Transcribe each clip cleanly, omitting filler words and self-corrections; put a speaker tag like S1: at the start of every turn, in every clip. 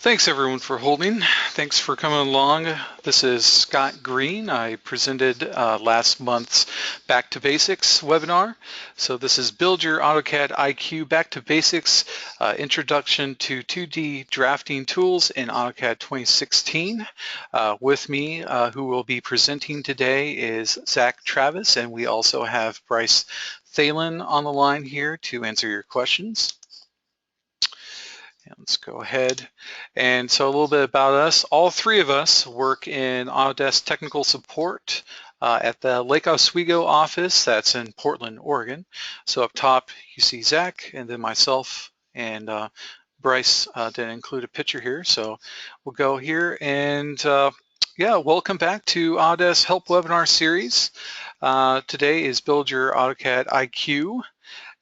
S1: Thanks everyone for holding. Thanks for coming along. This is Scott Green. I presented last month's Back to Basics webinar. So this is Build Your AutoCAD IQ Back to Basics, Introduction to 2D Drafting Tools in AutoCAD 2016. With me, who will be presenting today is Zach Travis, and we also have Bryce Thalen on the line here to answer your questions. And let's go ahead. And so a little bit about us. All three of us work in Autodesk technical support at the Lake Oswego office that's in Portland, Oregon. So up top you see Zach and then myself, and Bryce didn't include a picture here. So we'll go here and yeah, welcome back to Autodesk Help Webinar Series. Today is Build Your AutoCAD IQ.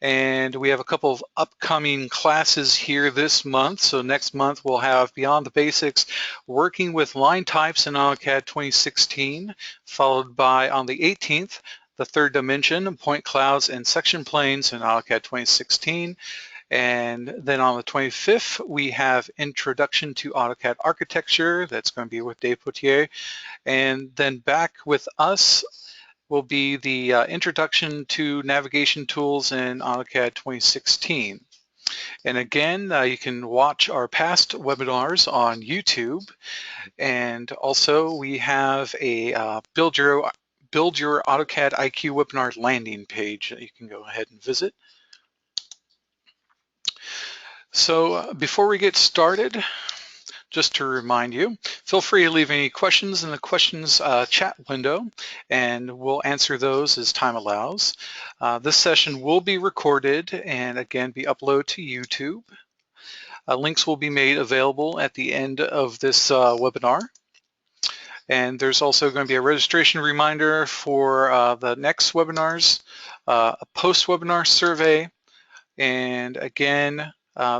S1: And we have a couple of upcoming classes here this month. So next month we'll have Beyond the Basics, Working with Line Types in AutoCAD 2016, followed by on the 18th, the Third Dimension, Point Clouds and Section Planes in AutoCAD 2016. And then on the 25th, we have Introduction to AutoCAD Architecture. That's going to be with Dave Potier. And then back with us will be the Introduction to Navigation Tools in AutoCAD 2016. And again, you can watch our past webinars on YouTube. And also we have a Build Your AutoCAD IQ webinar landing page that you can go ahead and visit. So before we get started, just to remind you, feel free to leave any questions in the questions chat window, and we'll answer those as time allows. This session will be recorded and again be uploaded to YouTube. Links will be made available at the end of this webinar. And there's also going to be a registration reminder for the next webinars, a post-webinar survey, and again,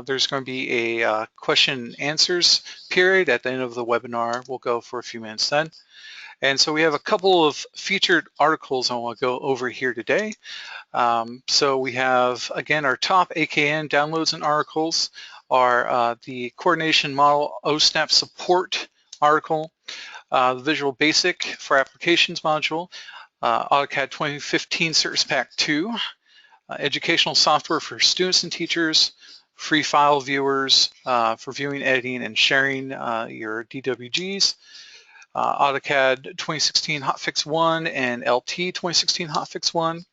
S1: there's going to be a question and answers period at the end of the webinar. We'll go for a few minutes then. And so we have a couple of featured articles I want to go over here today. So we have, again, our top AKN downloads and articles are the Coordination Model OSNAP Support article, the Visual Basic for Applications module, AutoCAD 2015 Service Pack 2, Educational Software for Students and Teachers, free file viewers for viewing, editing, and sharing your DWGs, AutoCAD 2016 Hotfix 1 and LT 2016 Hotfix 1,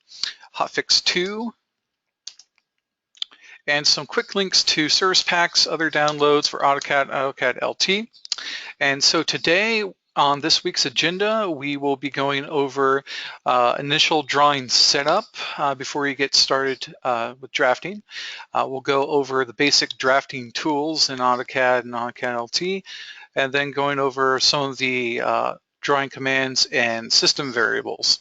S1: Hotfix 2, and some quick links to service packs, other downloads for AutoCAD LT. And so today, on this week's agenda, we will be going over initial drawing setup before you get started with drafting. We'll go over the basic drafting tools in AutoCAD and AutoCAD LT, and then going over some of the drawing commands and system variables.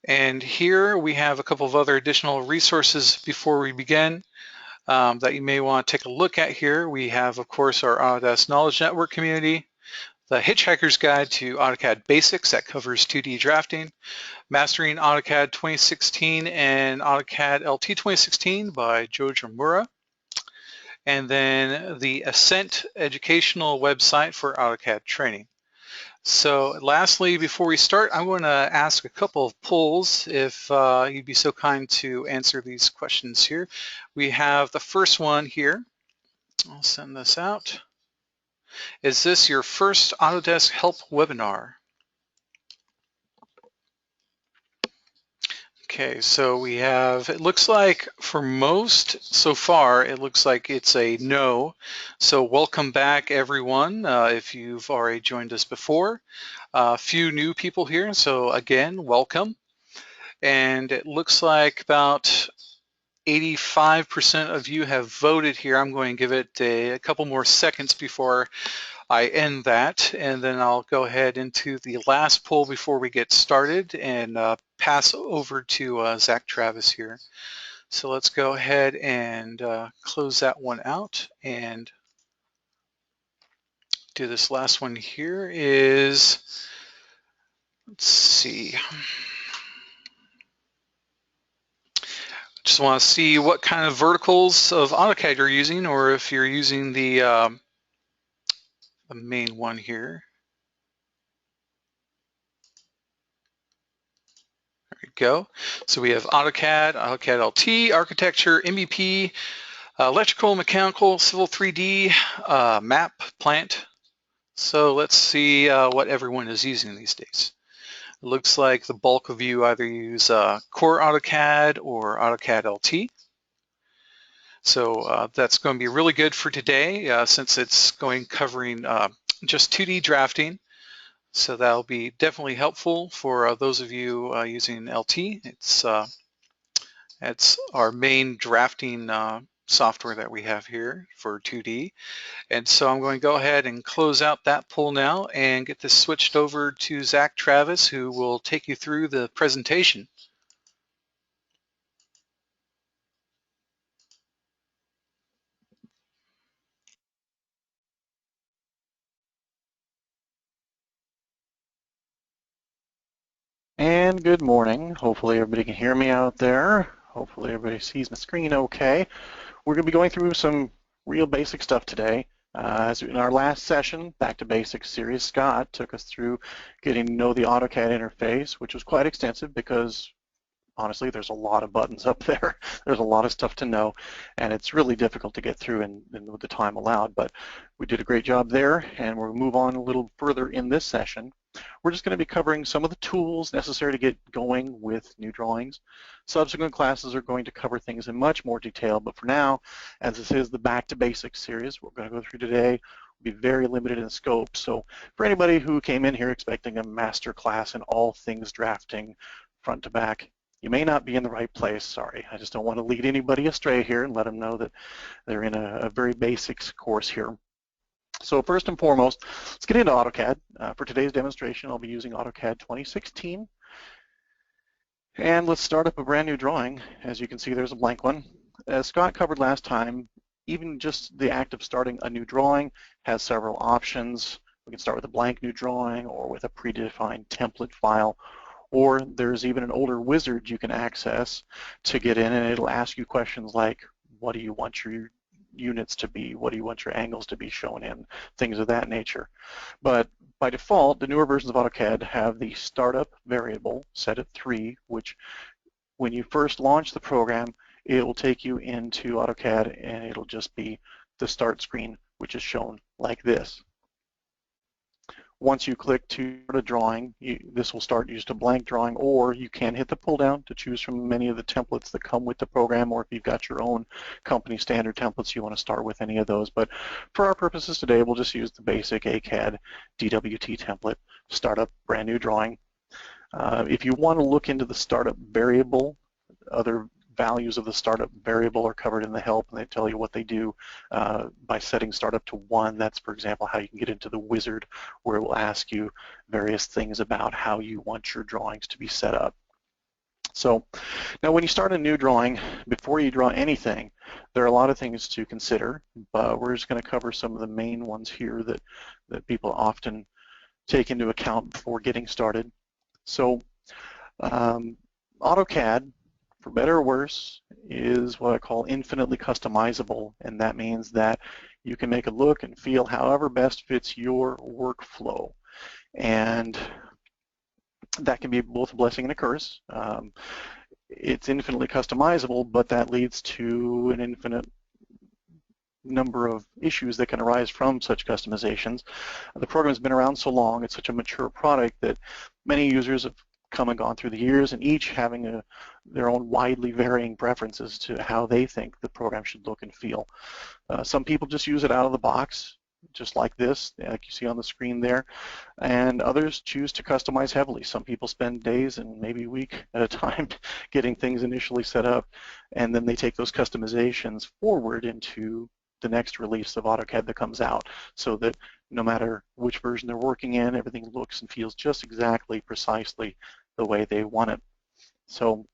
S1: And here we have a couple of other additional resources before we begin. That you may want to take a look at here. We have, of course, our Autodesk Knowledge Network community, the Hitchhiker's Guide to AutoCAD Basics that covers 2D drafting, Mastering AutoCAD 2016 and AutoCAD LT 2016 by Joe Mura, and then the Ascent educational website for AutoCAD training. So lastly, before we start, I'm going to ask a couple of polls if you'd be so kind to answer these questions here. We have the first one here. I'll send this out. Is this your first Autodesk Help webinar? Okay, so we have, it looks like for most so far, it looks like it's a no. So welcome back everyone if you've already joined us before. A few new people here, so again, welcome. And it looks like about 85% of you have voted here. I'm going to give it a couple more seconds before I end that, and then I'll go ahead into the last poll before we get started and pass over to Zach Travis here. So let's go ahead and close that one out and do this last one here is, let's see. just want to see what kind of verticals of AutoCAD you're using, or if you're using the main one here. There we go. So we have AutoCAD, AutoCAD LT, Architecture, MEP, Electrical, Mechanical, Civil 3D, Map, Plant. So let's see what everyone is using these days. It looks like the bulk of you either use Core AutoCAD or AutoCAD LT. So that's going to be really good for today since it's covering just 2D drafting. So that'll be definitely helpful for those of you using LT. It's our main drafting software that we have here for 2D. And so I'm going to go ahead and close out that poll now and get this switched over to Zach Travis, who will take you through the presentation.
S2: And good morning. Hopefully everybody can hear me out there. Hopefully everybody sees my screen okay. We're going to be going through some real basic stuff today. As in our last session, Back to Basics series, Scott took us through getting to know the AutoCAD interface, which was quite extensive because honestly, there's a lot of buttons up there. There's a lot of stuff to know, and it's really difficult to get through in the time allowed, but we did a great job there, and we'll move on a little further in this session. We're just going to be covering some of the tools necessary to get going with new drawings. Subsequent classes are going to cover things in much more detail, but for now, as this is the Back to Basics series, we're going to go through today will be very limited in scope. So for anybody who came in here expecting a master class in all things drafting front to back, you may not be in the right place. Sorry, I just don't want to lead anybody astray here and let them know that they're in a very basics course here. So first and foremost, let's get into AutoCAD. For today's demonstration, I'll be using AutoCAD 2016. And let's start up a brand new drawing. As you can see, there's a blank one. As Scott covered last time, even just the act of starting a new drawing has several options. We can start with a blank new drawing or with a predefined template file, or there's even an older wizard you can access to get in, and it'll ask you questions like, what do you want your units to be? What do you want your angles to be shown in? Things of that nature. But by default, the newer versions of AutoCAD have the startup variable set at 3, which when you first launch the program, it will take you into AutoCAD and it'll just be the start screen, which is shown like this. Once you click to start a drawing, this will start just a blank drawing, or you can hit the pull down to choose from many of the templates that come with the program, or if you've got your own company standard templates, you want to start with any of those. But for our purposes today, we'll just use the basic AutoCAD DWT template, start up brand new drawing. If you want to look into the startup variable, other values of the startup variable are covered in the help, and they tell you what they do by setting startup to 1. That's, for example, how you can get into the wizard, where it will ask you various things about how you want your drawings to be set up. So now when you start a new drawing, before you draw anything, there are a lot of things to consider, but we're just going to cover some of the main ones here that people often take into account before getting started. So AutoCAD, for better or worse, is what I call infinitely customizable, and that means that you can make it look and feel however best fits your workflow. And that can be both a blessing and a curse. It's infinitely customizable, but that leads to an infinite number of issues that can arise from such customizations. The program's been around so long, it's such a mature product that many users have come and gone through the years, and each having their own widely varying preferences to how they think the program should look and feel. Some people just use it out of the box, just like this, like you see on the screen there, and others choose to customize heavily. Some people spend days and maybe a week at a time getting things initially set up, and then they take those customizations forward into the next release of AutoCAD that comes out, so that no matter which version they're working in, everything looks and feels just exactly, precisely the way they want it. So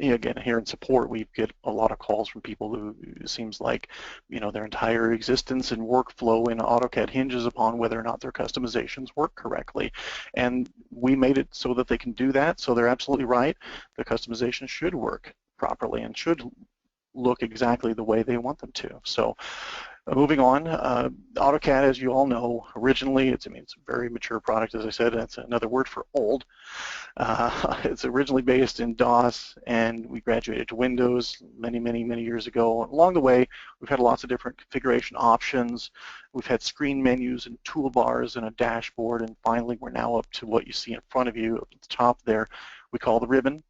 S2: again, here in support, we get a lot of calls from people who it seems like, their entire existence and workflow in AutoCAD hinges upon whether or not their customizations work correctly. And we made it so that they can do that, so they're absolutely right. The customization should work. properly and should look exactly the way they want them to. So moving on, AutoCAD, as you all know, originally, it's a very mature product, as I said. That's another word for old. It's originally based in DOS, and we graduated to Windows many years ago. Along the way, we've had lots of different configuration options. We've had screen menus and toolbars and a dashboard, and finally, we're now up to what you see in front of you at the top there. We call the ribbon.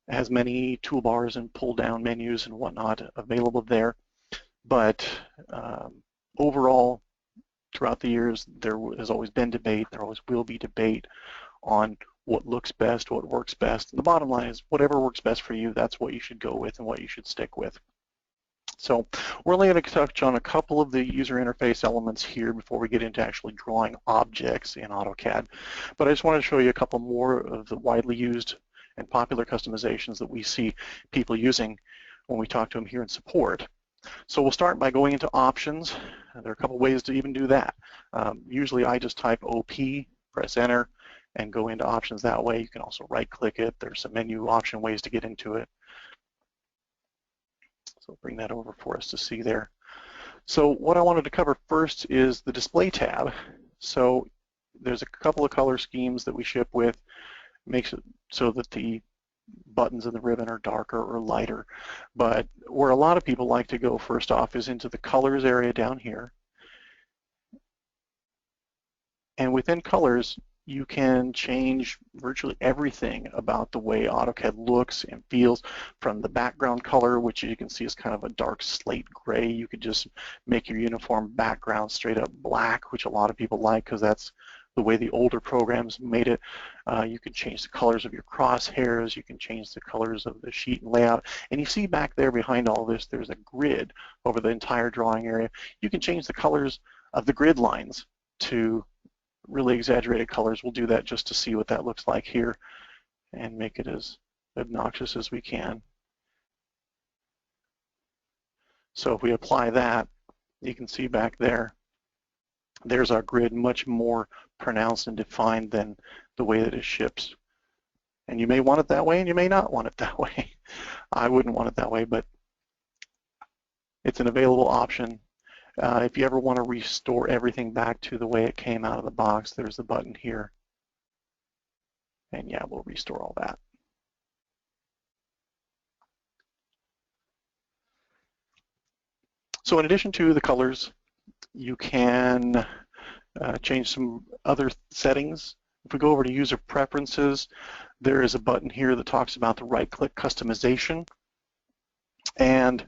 S2: It has many toolbars and pull-down menus and whatnot available there. But overall, throughout the years, there has always been debate. There always will be debate on what looks best, what works best. And the bottom line is whatever works best for you, that's what you should go with and what you should stick with. So we're only going to touch on a couple of the user interface elements here before we get into actually drawing objects in AutoCAD. But I just wanted to show you a couple more of the widely used and popular customizations that we see people using when we talk to them here in support. So we'll start by going into options. There are a couple ways to even do that. Usually I just type OP, press enter, and go into options that way. You can also right-click it. There's some menu option ways to get into it. So bring that over for us to see there. So what I wanted to cover first is the display tab. So there's a couple of color schemes that we ship with. Makes it so that the buttons in the ribbon are darker or lighter. But where a lot of people like to go first off is into the colors area down here. And within colors, you can change virtually everything about the way AutoCAD looks and feels, from the background color, which you can see is kind of a dark slate gray. You could just make your uniform background straight up black, which a lot of people like because that's the way the older programs made it. You can change the colors of your crosshairs, you can change the colors of the sheet and layout, and you see back there behind all this there's a grid over the entire drawing area. You can change the colors of the grid lines to really exaggerated colors. We'll do that just to see what that looks like here and make it as obnoxious as we can. So if we apply that, you can see back there, there's our grid, much more pronounced and defined than the way that it ships. And you may want it that way and you may not want it that way. I wouldn't want it that way, but it's an available option. If you ever want to restore everything back to the way it came out of the box, there's the button here. And yeah, we'll restore all that. So in addition to the colors, you can change some other settings. If we go over to user preferences, there is a button here that talks about the right-click customization. And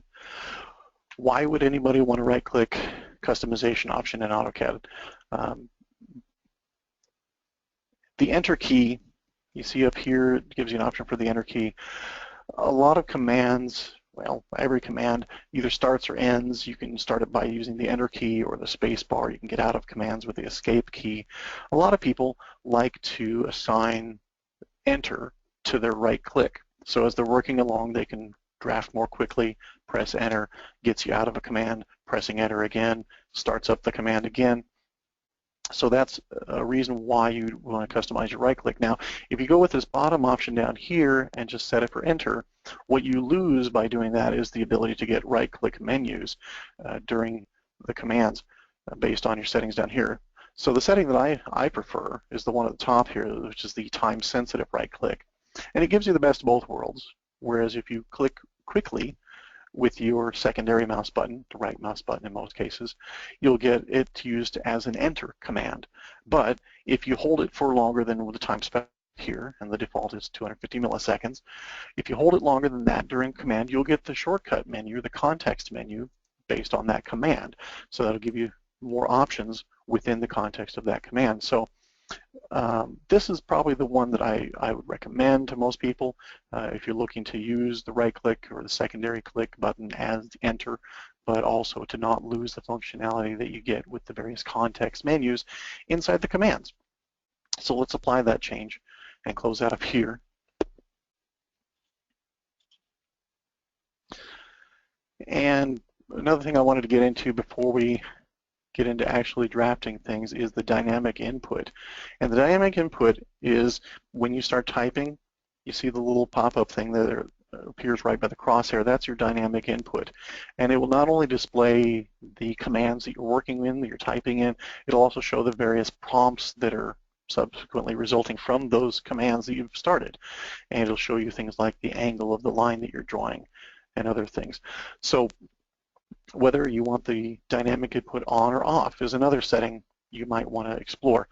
S2: why would anybody want to right-click customization option in AutoCAD? The enter key, you see up here, it gives you an option for the enter key. A lot of commands, well, every command either starts or ends. You can start it by using the enter key or the space bar. You can get out of commands with the escape key. A lot of people like to assign enter to their right click. So as they're working along, they can draft more quickly, press enter, gets you out of a command, pressing enter again, starts up the command again. So that's a reason why you want to customize your right click. Now, if you go with this bottom option down here and just set it for enter, what you lose by doing that is the ability to get right click menus during the commands based on your settings down here. So the setting that I prefer is the one at the top here, which is the time sensitive right click. And it gives you the best of both worlds. Whereas if you click quickly with your secondary mouse button, the right mouse button in most cases, you'll get it used as an enter command. But if you hold it for longer than the time spent here, and the default is 250 milliseconds, if you hold it longer than that during command, you'll get the shortcut menu, the context menu, based on that command. So that'll give you more options within the context of that command. So this is probably the one that I would recommend to most people if you're looking to use the right click or the secondary click button as enter, but also to not lose the functionality that you get with the various context menus inside the commands. So let's apply that change and close that up here. And another thing I wanted to get into before we get into actually drafting things is the dynamic input. And the dynamic input is when you start typing, you see the little pop-up thing there appears right by the crosshair, that's your dynamic input. And it will not only display the commands that you're working in, that you're typing in, it'll also show the various prompts that are subsequently resulting from those commands that you've started. And it'll show you things like the angle of the line that you're drawing and other things. So whether you want the dynamic input on or off is another setting you might want to explore.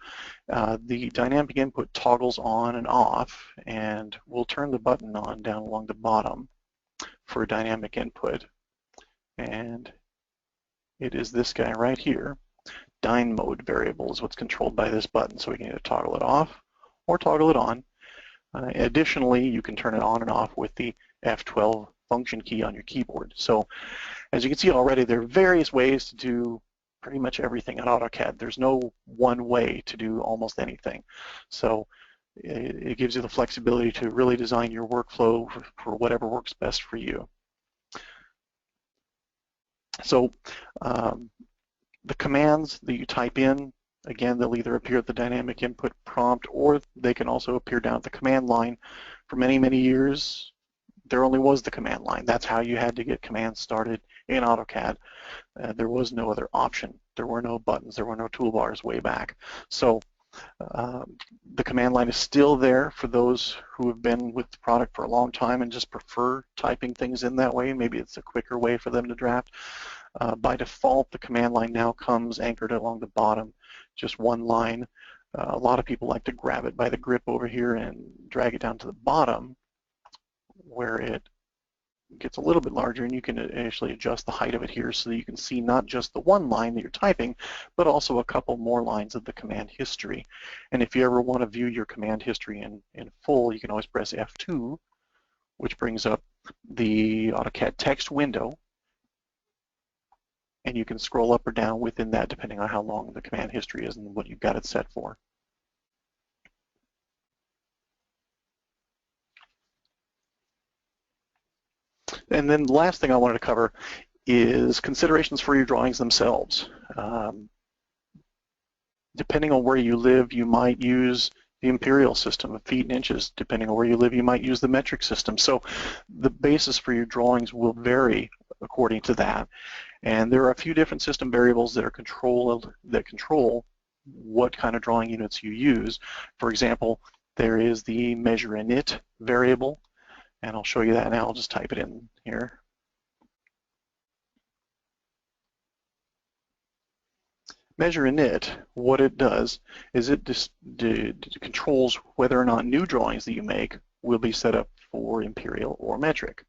S2: The dynamic input toggles on and off, and we'll turn the button on down along the bottom for dynamic input. And it is this guy right here. Dyne mode variable is what's controlled by this button, so we can either toggle it off or toggle it on. Additionally, you can turn it on and off with the F12 function key on your keyboard. So as you can see already, there are various ways to do pretty much everything in AutoCAD. There's no one way to do almost anything. So it gives you the flexibility to really design your workflow for whatever works best for you. So the commands that you type in, again, they'll either appear at the dynamic input prompt or they can also appear down at the command line. For many, many years, there only was the command line. That's how you had to get commands started in AutoCAD. There was no other option. There were no buttons. There were no toolbars way back. So the command line is still there for those who have been with the product for a long time and just prefer typing things in that way. Maybe it's a quicker way for them to draft. By default, the command line now comes anchored along the bottom, just one line. A lot of people like to grab it by the grip over here and drag it down to the bottom where it gets a little bit larger, and you can actually adjust the height of it here so that you can see not just the one line that you're typing, but also a couple more lines of the command history. And if you ever want to view your command history in full, you can always press F2, which brings up the AutoCAD text window, and you can scroll up or down within that depending on how long the command history is and what you've got it set for. And then the last thing I wanted to cover is considerations for your drawings themselves. Depending on where you live, you might use the imperial system of feet and inches. Depending on where you live, you might use the metric system. So the basis for your drawings will vary according to that. And there are a few different system variables that control what kind of drawing units you use. For example, there is the measure init variable, and I'll show you that now. I'll just type it in here. Measure init, what it does is it controls whether or not new drawings that you make will be set up for imperial or metric.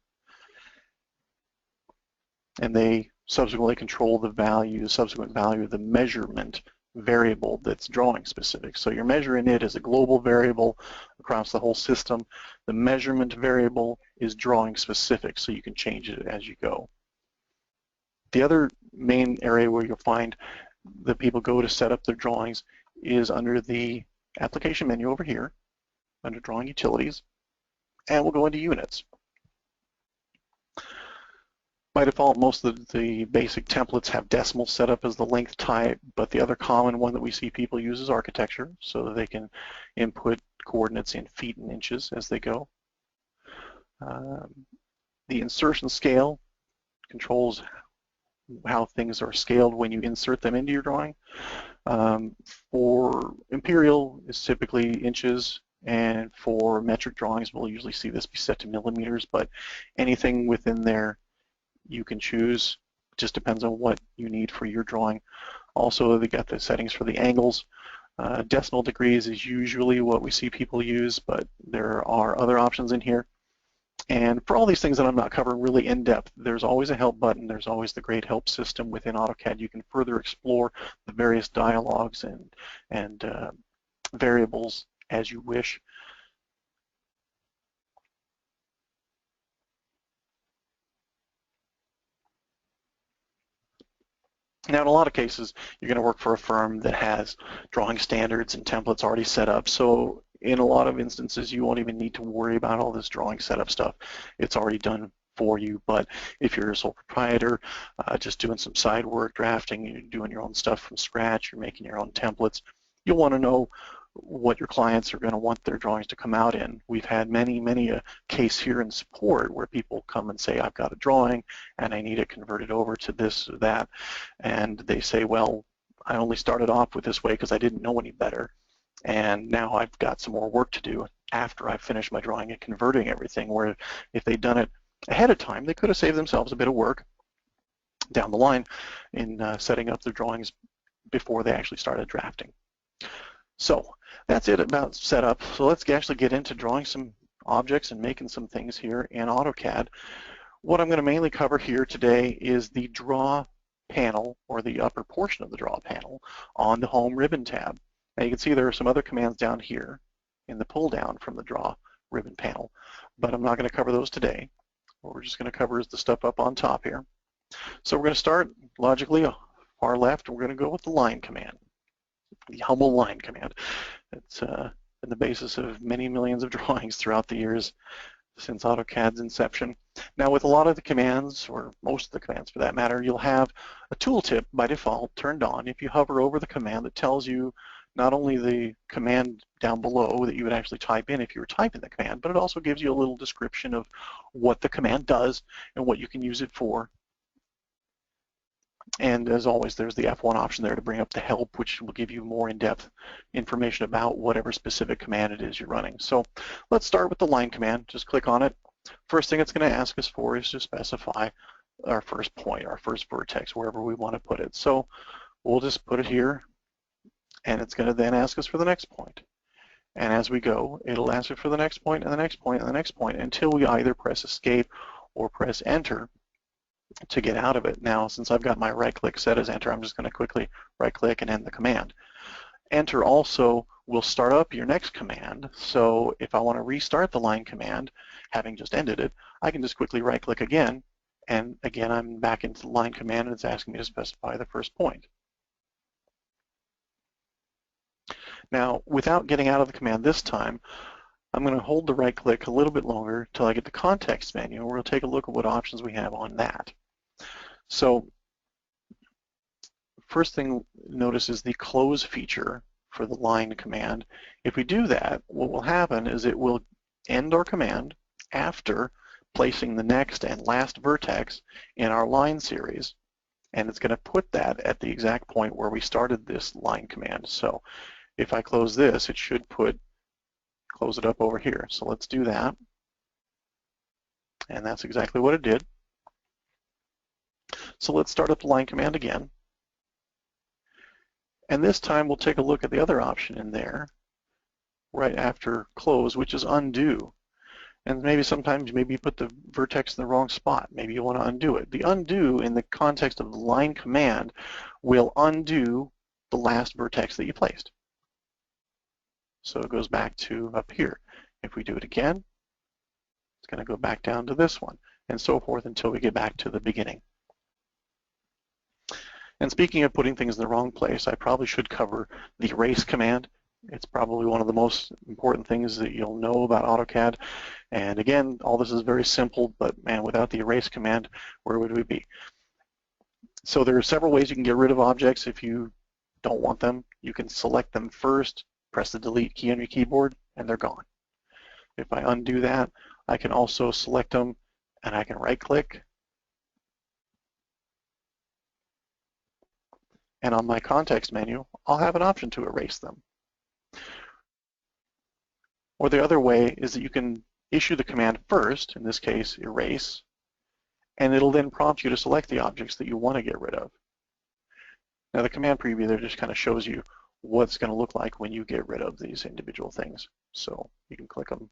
S2: And they subsequently control the subsequent value of the measurement variable that's drawing specific. So your measure init is a global variable across the whole system. The measurement variable is drawing specific, so you can change it as you go. The other main area where you'll find that people go to set up their drawings is under the application menu over here, under drawing utilities, and we'll go into units. By default, most of the basic templates have decimal set up as the length type, but the other common one that we see people use is architecture, so that they can input coordinates in feet and inches as they go. The insertion scale controls how things are scaled when you insert them into your drawing. For imperial, it's typically inches, and for metric drawings, we'll usually see this be set to millimeters, but anything within there you can choose. It just depends on what you need for your drawing. Also, they got the settings for the angles. Decimal degrees is usually what we see people use, but there are other options in here. And for all these things that I'm not covering really in depth, there's always a help button. There's always the great help system within AutoCAD. You can further explore the various dialogues and variables as you wish. Now, in a lot of cases, you're going to work for a firm that has drawing standards and templates already set up. So in a lot of instances, you won't even need to worry about all this drawing setup stuff. It's already done for you. But if you're a sole proprietor, just doing some side work, drafting, you're doing your own stuff from scratch, you're making your own templates, you'll want to know what your clients are going to want their drawings to come out in. We've had many a case here in support where people come and say, I've got a drawing and I need it converted over to this or that, and they say, well, I only started off with this way because I didn't know any better, and now I've got some more work to do after I've finished my drawing and converting everything, where if they'd done it ahead of time, they could have saved themselves a bit of work down the line in setting up their drawings before they actually started drafting. So that's it about setup. So let's actually get into drawing some objects and making some things here in AutoCAD. What I'm going to mainly cover here today is the draw panel, or the upper portion of the draw panel on the home ribbon tab. Now you can see there are some other commands down here in the pull down from the draw ribbon panel, but I'm not going to cover those today. What we're just going to cover is the stuff up on top here. So we're going to start logically far left, and we're going to go with the line command, the humble line command. It's been the basis of many millions of drawings throughout the years since AutoCAD's inception. Now with a lot of the commands, or most of the commands for that matter, you'll have a tooltip by default turned on if you hover over the command that tells you not only the command down below that you would actually type in if you were typing the command, but it also gives you a little description of what the command does and what you can use it for. And as always, there's the F1 option there to bring up the help, which will give you more in-depth information about whatever specific command it is you're running. So let's start with the line command. Just click on it. First thing it's going to ask us for is to specify our first point, our first vertex, wherever we want to put it. So we'll just put it here, and it's going to then ask us for the next point. And as we go, it'll ask us for the next point and the next point and the next point until we either press escape or press enter to get out of it. Now, since I've got my right click set as enter, I'm just going to quickly right click and end the command. Enter also will start up your next command. So if I want to restart the line command, having just ended it, I can just quickly right click again, and again I'm back into the line command, and it's asking me to specify the first point. Now, without getting out of the command this time, I'm going to hold the right click a little bit longer until I get the context menu, and we'll take a look at what options we have on that. So first thing notice is the close feature for the line command. If we do that, what will happen is it will end our command after placing the next and last vertex in our line series, and it's going to put that at the exact point where we started this line command. So if I close this, it should close it up over here. So let's do that, and that's exactly what it did. So let's start up the line command again. And this time we'll take a look at the other option in there right after close, which is undo. And maybe sometimes you put the vertex in the wrong spot. Maybe you want to undo it. The undo in the context of the line command will undo the last vertex that you placed. So it goes back to up here. If we do it again, it's going to go back down to this one, and so forth until we get back to the beginning. And speaking of putting things in the wrong place, I probably should cover the erase command. It's probably one of the most important things that you'll know about AutoCAD. And again, all this is very simple, but man, without the erase command, where would we be? So there are several ways you can get rid of objects if you don't want them. You can select them first, press the delete key on your keyboard, and they're gone. If I undo that, I can also select them, and I can right-click. And on my context menu, I'll have an option to erase them. Or the other way is that you can issue the command first, in this case, erase, and it'll then prompt you to select the objects that you want to get rid of. Now the command preview there just kind of shows you what it's going to look like when you get rid of these individual things. So you can click them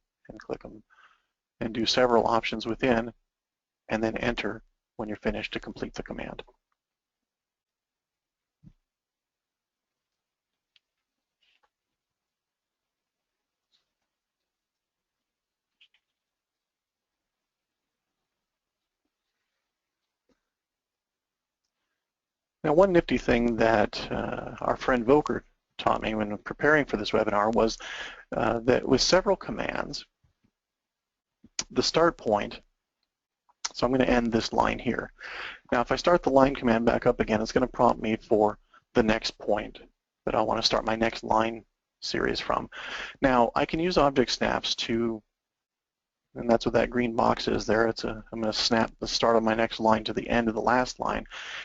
S2: and do several options within, and then enter when you're finished to complete the command. Now, one nifty thing that our friend Volker taught me when preparing for this webinar was that with several commands, the start point, so I'm going to end this line here. Now, if I start the line command back up again, it's going to prompt me for the next point that I want to start my next line series from. Now, I can use object snaps to, and that's what that green box is there. I'm going to snap the start of my next line to the end of the last line.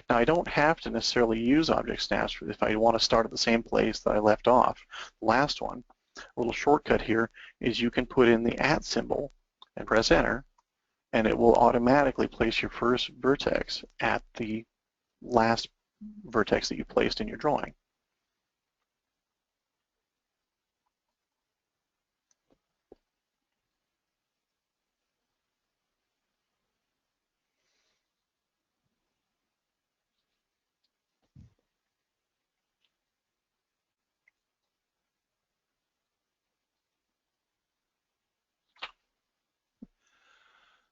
S2: Now, I don't have to necessarily use object snaps if I want to start at the same place that I left off. The last one, a little shortcut here, is you can put in the @ symbol and press enter, and it will automatically place your first vertex at the last vertex that you placed in your drawing.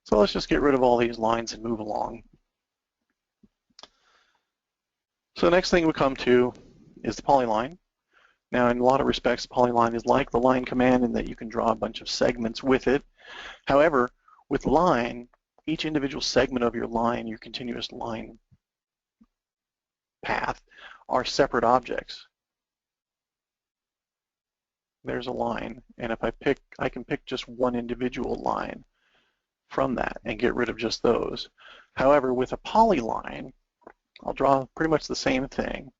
S2: So let's just get rid of all these lines and move along. So the next thing we come to is the polyline. Now, in a lot of respects, the polyline is like the line command in that you can draw a bunch of segments with it. However, with line, each individual segment of your line, your continuous line path, are separate objects. There's a line, and if I can pick just one individual line from that and get rid of just those. However, with a polyline, I'll draw pretty much the same thing.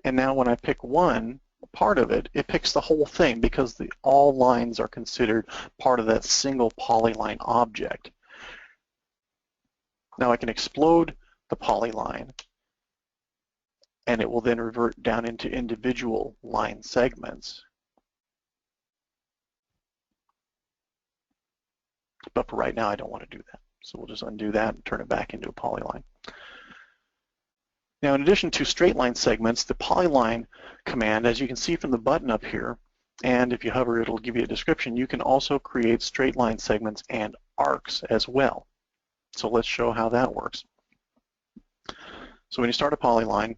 S2: And now when I pick one part of it, it picks the whole thing because all lines are considered part of that single polyline object. Now I can explode the polyline, and it will then revert down into individual line segments. But for right now, I don't want to do that. So we'll just undo that and turn it back into a polyline. Now, in addition to straight line segments, the polyline command, as you can see from the button up here, and if you hover, it'll give you a description, you can also create straight line segments and arcs as well. So let's show how that works. So when you start a polyline,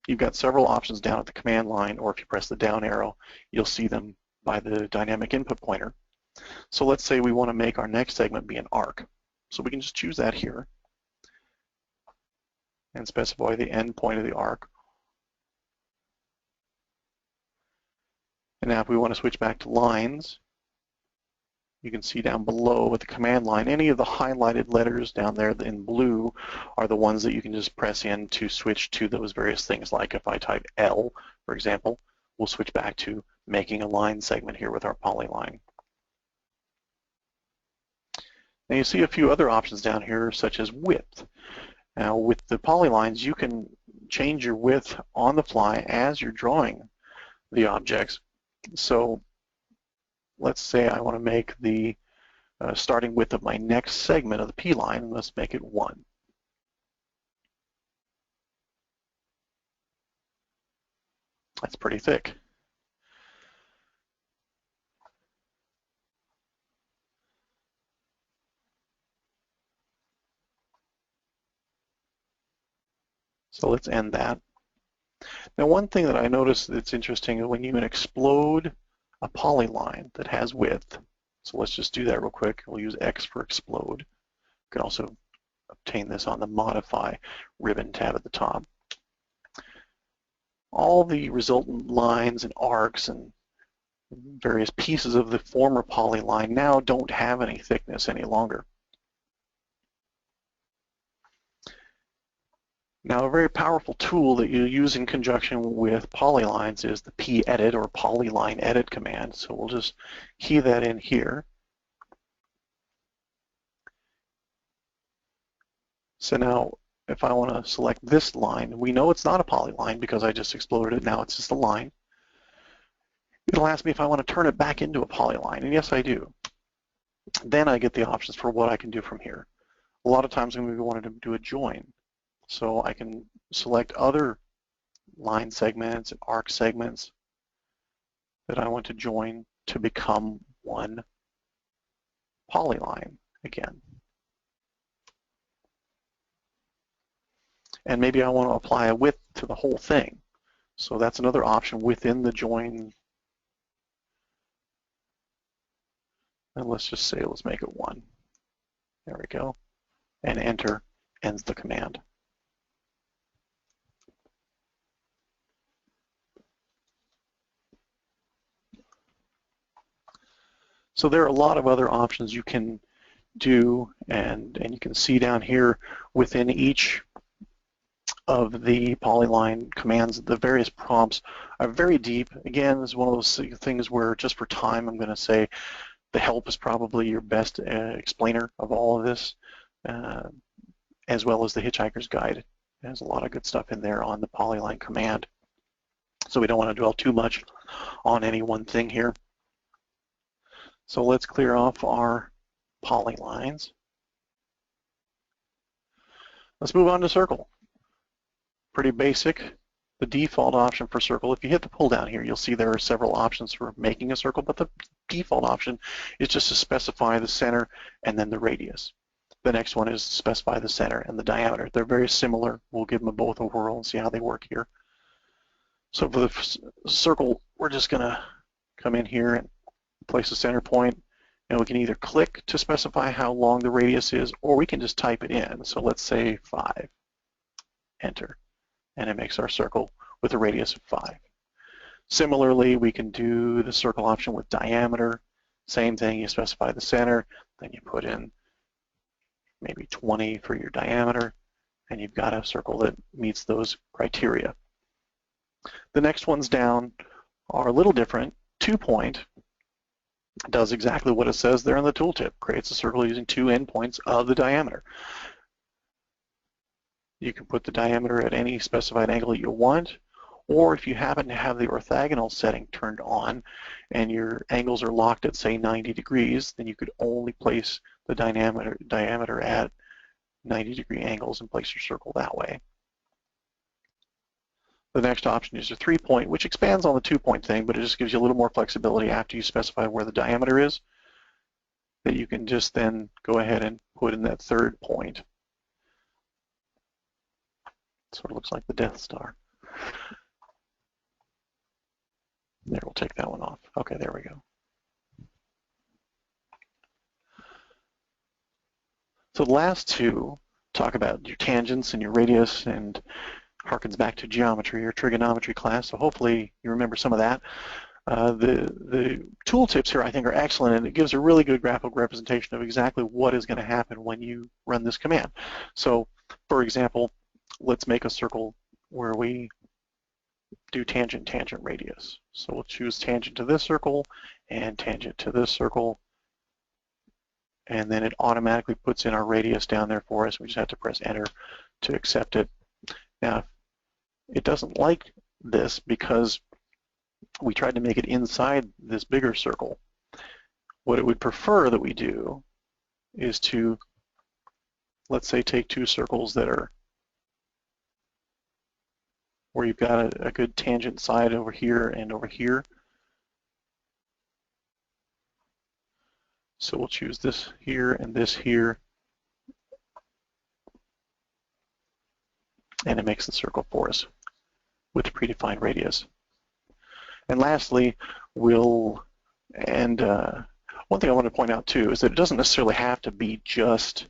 S2: you've got several options down at the command line, or if you press the down arrow, you'll see them by the dynamic input pointer. So let's say we want to make our next segment be an arc. So we can just choose that here and specify the end point of the arc. And now if we want to switch back to lines, you can see down below with the command line, any of the highlighted letters down there in blue are the ones that you can just press in to switch to those various things. Like if I type L, for example, we'll switch back to making a line segment here with our polyline. Now you see a few other options down here, such as width. Now with the polylines, you can change your width on the fly as you're drawing the objects. So let's say I want to make the starting width of my next segment of the P line. Let's make it 1. That's pretty thick. So let's end that. Now one thing that I noticed that's interesting is when you explode a polyline that has width, so let's just do that real quick. We'll use X for explode. You can also obtain this on the modify ribbon tab at the top. All the resultant lines and arcs and various pieces of the former polyline now don't have any thickness any longer. Now, a very powerful tool that you use in conjunction with polylines is the p-edit or polyline edit command. So we'll just key that in here. So now, if I want to select this line, we know it's not a polyline because I just exploded it. Now it's just a line. It'll ask me if I want to turn it back into a polyline, and yes, I do. Then I get the options for what I can do from here. A lot of times when we wanted to do a join, so I can select other line segments and arc segments that I want to join to become one polyline again. And maybe I want to apply a width to the whole thing. So that's another option within the join. And let's just say, let's make it 1. There we go. And enter ends the command. So there are a lot of other options you can do, and you can see down here within each of the polyline commands, the various prompts are very deep. Again, this is one of those things where just for time, I'm going to say the help is probably your best explainer of all of this, as well as the Hitchhiker's Guide. There's a lot of good stuff in there on the polyline command. So we don't want to dwell too much on any one thing here. So let's clear off our polylines. Let's move on to circle. Pretty basic. The default option for circle, if you hit the pull down here, you'll see there are several options for making a circle, but the default option is just to specify the center and then the radius. The next one is to specify the center and the diameter. They're very similar. We'll give them both a whirl and see how they work here. So for the circle, we're just going to come in here and place a center point, and we can either click to specify how long the radius is, or we can just type it in. So let's say 5, enter, and it makes our circle with a radius of 5. Similarly, we can do the circle option with diameter. Same thing, you specify the center, then you put in maybe 20 for your diameter, and you've got a circle that meets those criteria. The next ones down are a little different. 2-point does exactly what it says there in the tooltip, creates a circle using 2 endpoints of the diameter. You can put the diameter at any specified angle that you want, or if you happen to have the orthogonal setting turned on and your angles are locked at, say, 90 degrees, then you could only place the diameter at 90-degree angles and place your circle that way. The next option is a 3-point, which expands on the 2-point thing, but it just gives you a little more flexibility after you specify where the diameter is, that you can just then go ahead and put in that 3rd point. Sort of looks like the Death Star. There, we'll take that one off. Okay, there we go. So the last two talk about your tangents and your radius, and harkens back to geometry or trigonometry class, so hopefully you remember some of that. The tooltips here I think are excellent, and it gives a really good graphical representation of exactly what is going to happen when you run this command. So for example, let's make a circle where we do tangent, tangent, radius. So we'll choose tangent to this circle and tangent to this circle, and then it automatically puts in our radius down there for us. We just have to press enter to accept it. Now, it doesn't like this because we tried to make it inside this bigger circle. What it would prefer that we do is to, let's say, take 2 circles that are where you've got a good tangent side over here and over here. So we'll choose this here and this here, and it makes the circle for us with a predefined radius. And lastly, one thing I want to point out too is that it doesn't necessarily have to be just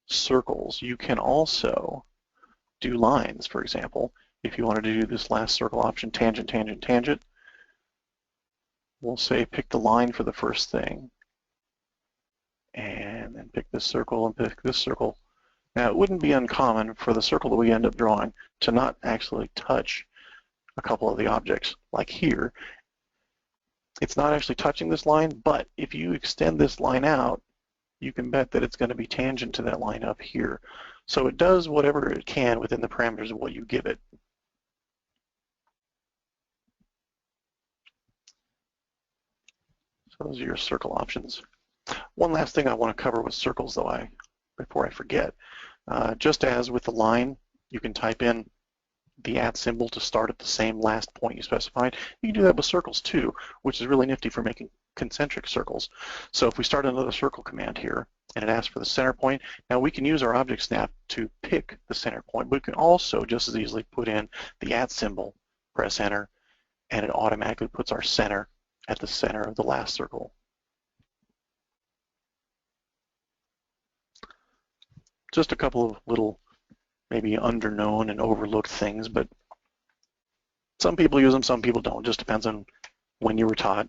S2: circles. You can also do lines, for example. If you wanted to do this last circle option, tangent, tangent, tangent, we'll say pick the line for the first thing, and then pick this circle and pick this circle. Now, it wouldn't be uncommon for the circle that we end up drawing to not actually touch a couple of the objects, like here. It's not actually touching this line, but if you extend this line out, you can bet that it's going to be tangent to that line up here. So it does whatever it can within the parameters of what you give it. So those are your circle options. One last thing I want to cover with circles, though, before I forget. Just as with the line, you can type in the @ symbol to start at the same last point you specified. You can do that with circles too, which is really nifty for making concentric circles. So if we start another circle command here, and it asks for the center point, now we can use our object snap to pick the center point, but we can also just as easily put in the @ symbol, press enter, and it automatically puts our center at the center of the last circle. Just a couple of little maybe underknown and overlooked things, but some people use them, some people don't. Just depends on when you were taught.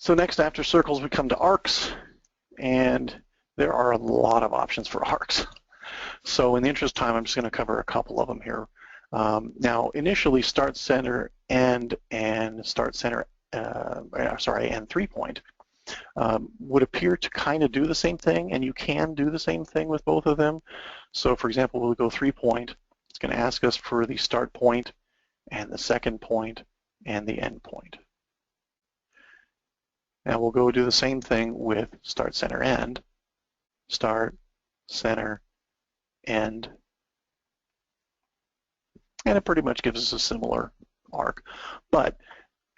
S2: So next, after circles, we come to arcs, and there are a lot of options for arcs. So in the interest of time, I'm just going to cover a couple of them here. Now, initially, start center end and start center, and 3-point would appear to kind of do the same thing, and you can do the same thing with both of them. So for example, we'll go 3-point. It's going to ask us for the start point and the second point and the end point. Now we'll go do the same thing with start, center, end. Start, center, end. And it pretty much gives us a similar arc. But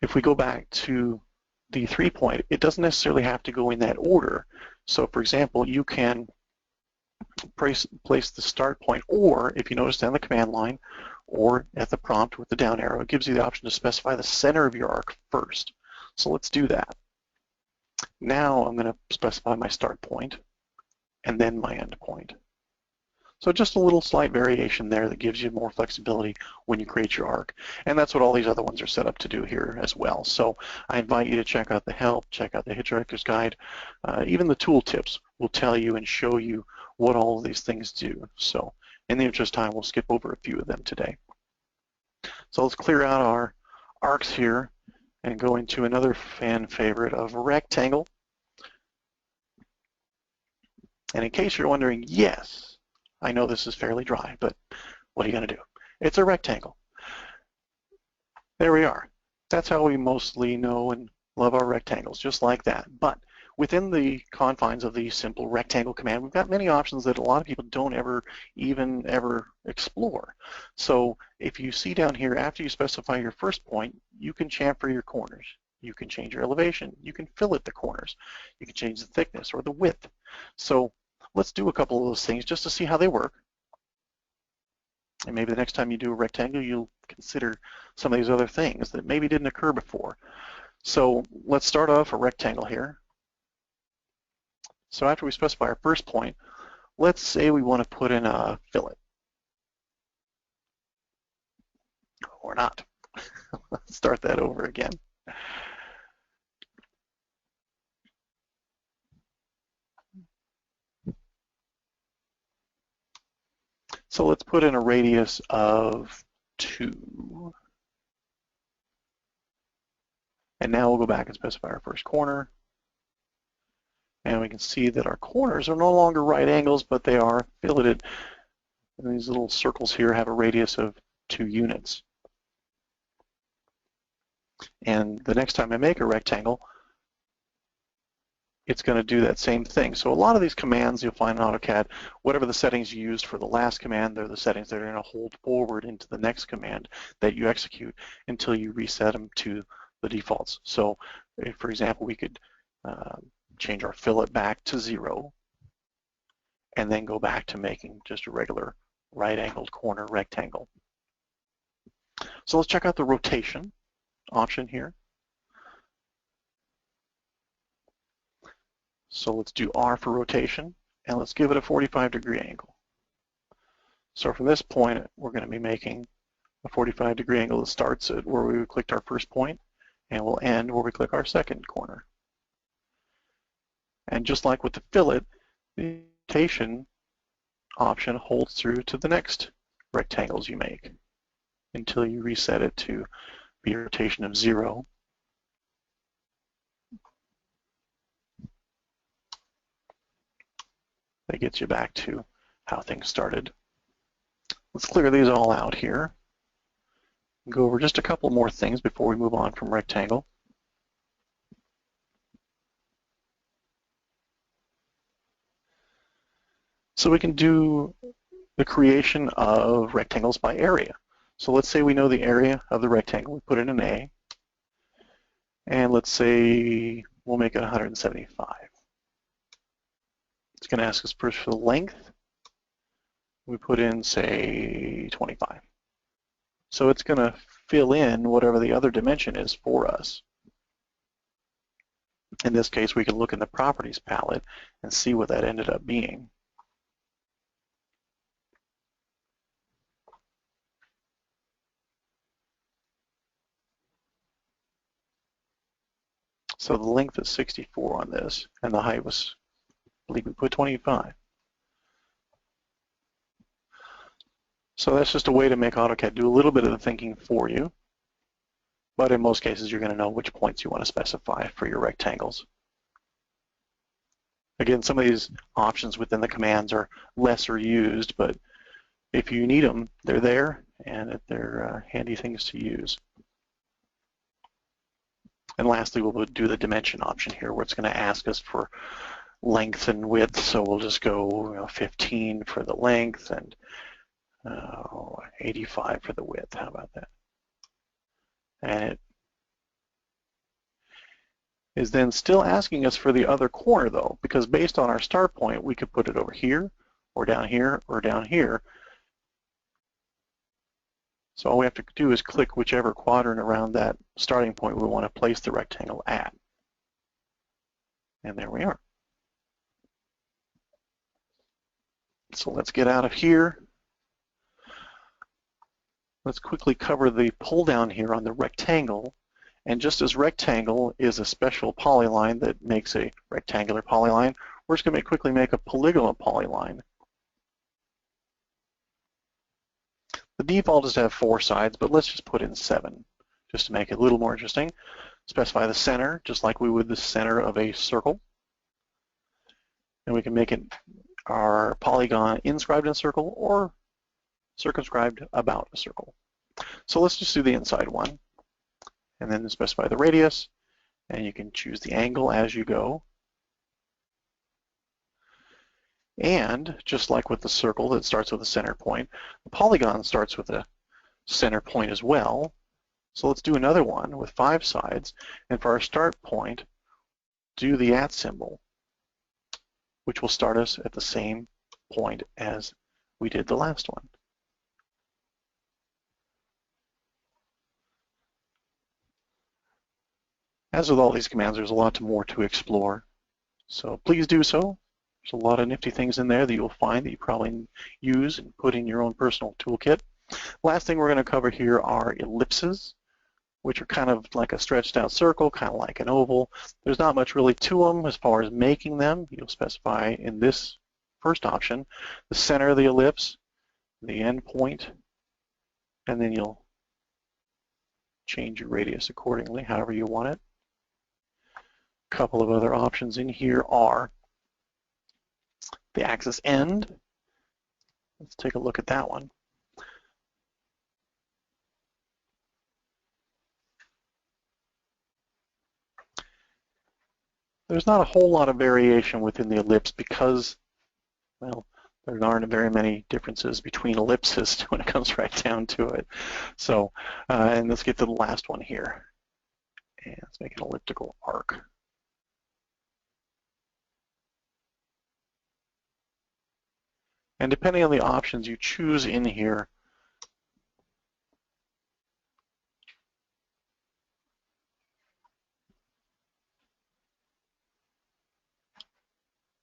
S2: if we go back to the 3-point, it doesn't necessarily have to go in that order. So for example, you can place the start point, or if you notice down the command line or at the prompt with the down arrow, it gives you the option to specify the center of your arc first. So let's do that. Now I'm going to specify my start point and then my end point. So just a little slight variation there that gives you more flexibility when you create your arc. And that's what all these other ones are set up to do here as well. So I invite you to check out the help, check out the Hitchhiker's Guide. Even the tooltips will tell you and show you what all of these things do. So in the interest of time, we'll skip over a few of them today. So let's clear out our arcs here and go into another fan favorite of rectangle. And in case you're wondering, yes, I know this is fairly dry, but what are you going to do? It's a rectangle. There we are. That's how we mostly know and love our rectangles, just like that. But within the confines of the simple rectangle command, we've got many options that a lot of people don't ever explore. So if you see down here, after you specify your first point, you can chamfer your corners. You can change your elevation. You can fillet the corners. You can change the thickness or the width. So let's do a couple of those things just to see how they work. And maybe the next time you do a rectangle, you'll consider some of these other things that maybe didn't occur before. So let's start off a rectangle here. So after we specify our first point, let's say we want to put in a fillet. Or not. Let's start that over again. So let's put in a radius of 2. And now we'll go back and specify our first corner. And we can see that our corners are no longer right angles, but they are filleted. And these little circles here have a radius of 2 units. And the next time I make a rectangle, it's going to do that same thing. So a lot of these commands you'll find in AutoCAD, whatever the settings you used for the last command, they're the settings that are going to hold forward into the next command that you execute until you reset them to the defaults. So if, for example, we could change our fillet back to 0 and then go back to making just a regular right-angled corner rectangle. So let's check out the rotation option here. So let's do R for rotation, and let's give it a 45-degree angle. So from this point, we're going to be making a 45-degree angle that starts at where we clicked our first point, and will end where we click our second corner. And just like with the fillet, the rotation option holds through to the next rectangles you make until you reset it to be a rotation of 0. That gets you back to how things started. Let's clear these all out here. Go over just a couple more things before we move on from rectangle. So we can do the creation of rectangles by area. So let's say we know the area of the rectangle. We put in an A. And let's say we'll make it 175. It's going to ask us first for the length. We put in, say, 25. So it's going to fill in whatever the other dimension is for us. In this case, we can look in the properties palette and see what that ended up being. So the length is 64 on this, and the height was, I believe we put 25. So that's just a way to make AutoCAD do a little bit of the thinking for you. But in most cases, you're going to know which points you want to specify for your rectangles. Again, some of these options within the commands are lesser used, but if you need them, they're there, and they're handy things to use. And lastly, we'll do the dimension option here, where it's going to ask us for length and width. So we'll just go 15 for the length and 85 for the width. How about that? And it is then still asking us for the other corner, though, because based on our start point, we could put it over here, or down here, or down here. So all we have to do is click whichever quadrant around that starting point we want to place the rectangle at. And there we are. So let's get out of here. Let's quickly cover the pull down here on the rectangle. And just as rectangle is a special polyline that makes a rectangular polyline, we're just going to quickly make a polygonal polyline. The default is to have 4 sides, but let's just put in 7, just to make it a little more interesting. Specify the center, just like we would the center of a circle. And we can make it our polygon inscribed in a circle or circumscribed about a circle. So let's just do the inside one. And then specify the radius, and you can choose the angle as you go. And just like with the circle that starts with a center point, the polygon starts with a center point as well. So let's do another one with 5 sides, and for our start point, do the @ symbol, which will start us at the same point as we did the last one. As with all these commands, there's a lot more to explore. So please do so. There's a lot of nifty things in there that you'll find that you probably use and put in your own personal toolkit. Last thing we're going to cover here are ellipses, which are kind of like a stretched out circle, kind of like an oval. There's not much really to them as far as making them. You'll specify in this first option the center of the ellipse, the end point, and then you'll change your radius accordingly, however you want it. A couple of other options in here are the axis end. Let's take a look at that one. There's not a whole lot of variation within the ellipse because, well, there aren't very many differences between ellipses when it comes right down to it. So, and let's get to the last one here. And let's make an elliptical arc. And depending on the options you choose in here,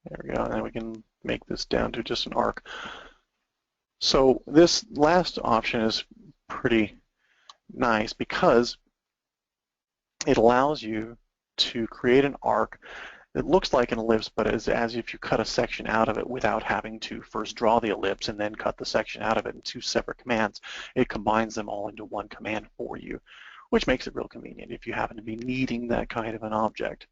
S2: there we go, and then we can make this down to just an arc. So this last option is pretty nice because it allows you to create an arc that looks like an ellipse, but is as if you cut a section out of it without having to first draw the ellipse and then cut the section out of it in 2 separate commands. It combines them all into one command for you, which makes it real convenient if you happen to be needing that kind of an object.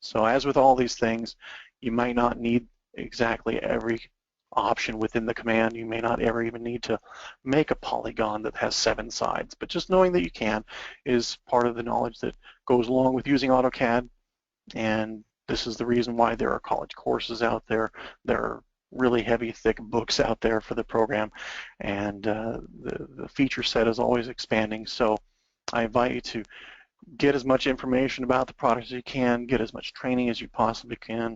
S2: So as with all these things, you might not need exactly every option within the command. You may not ever even need to make a polygon that has 7 sides, but just knowing that you can is part of the knowledge that goes along with using AutoCAD. And this is the reason why there are college courses out there. There are really heavy, thick books out there for the program, and the feature set is always expanding. So I invite you to get as much information about the product as you can, get as much training as you possibly can,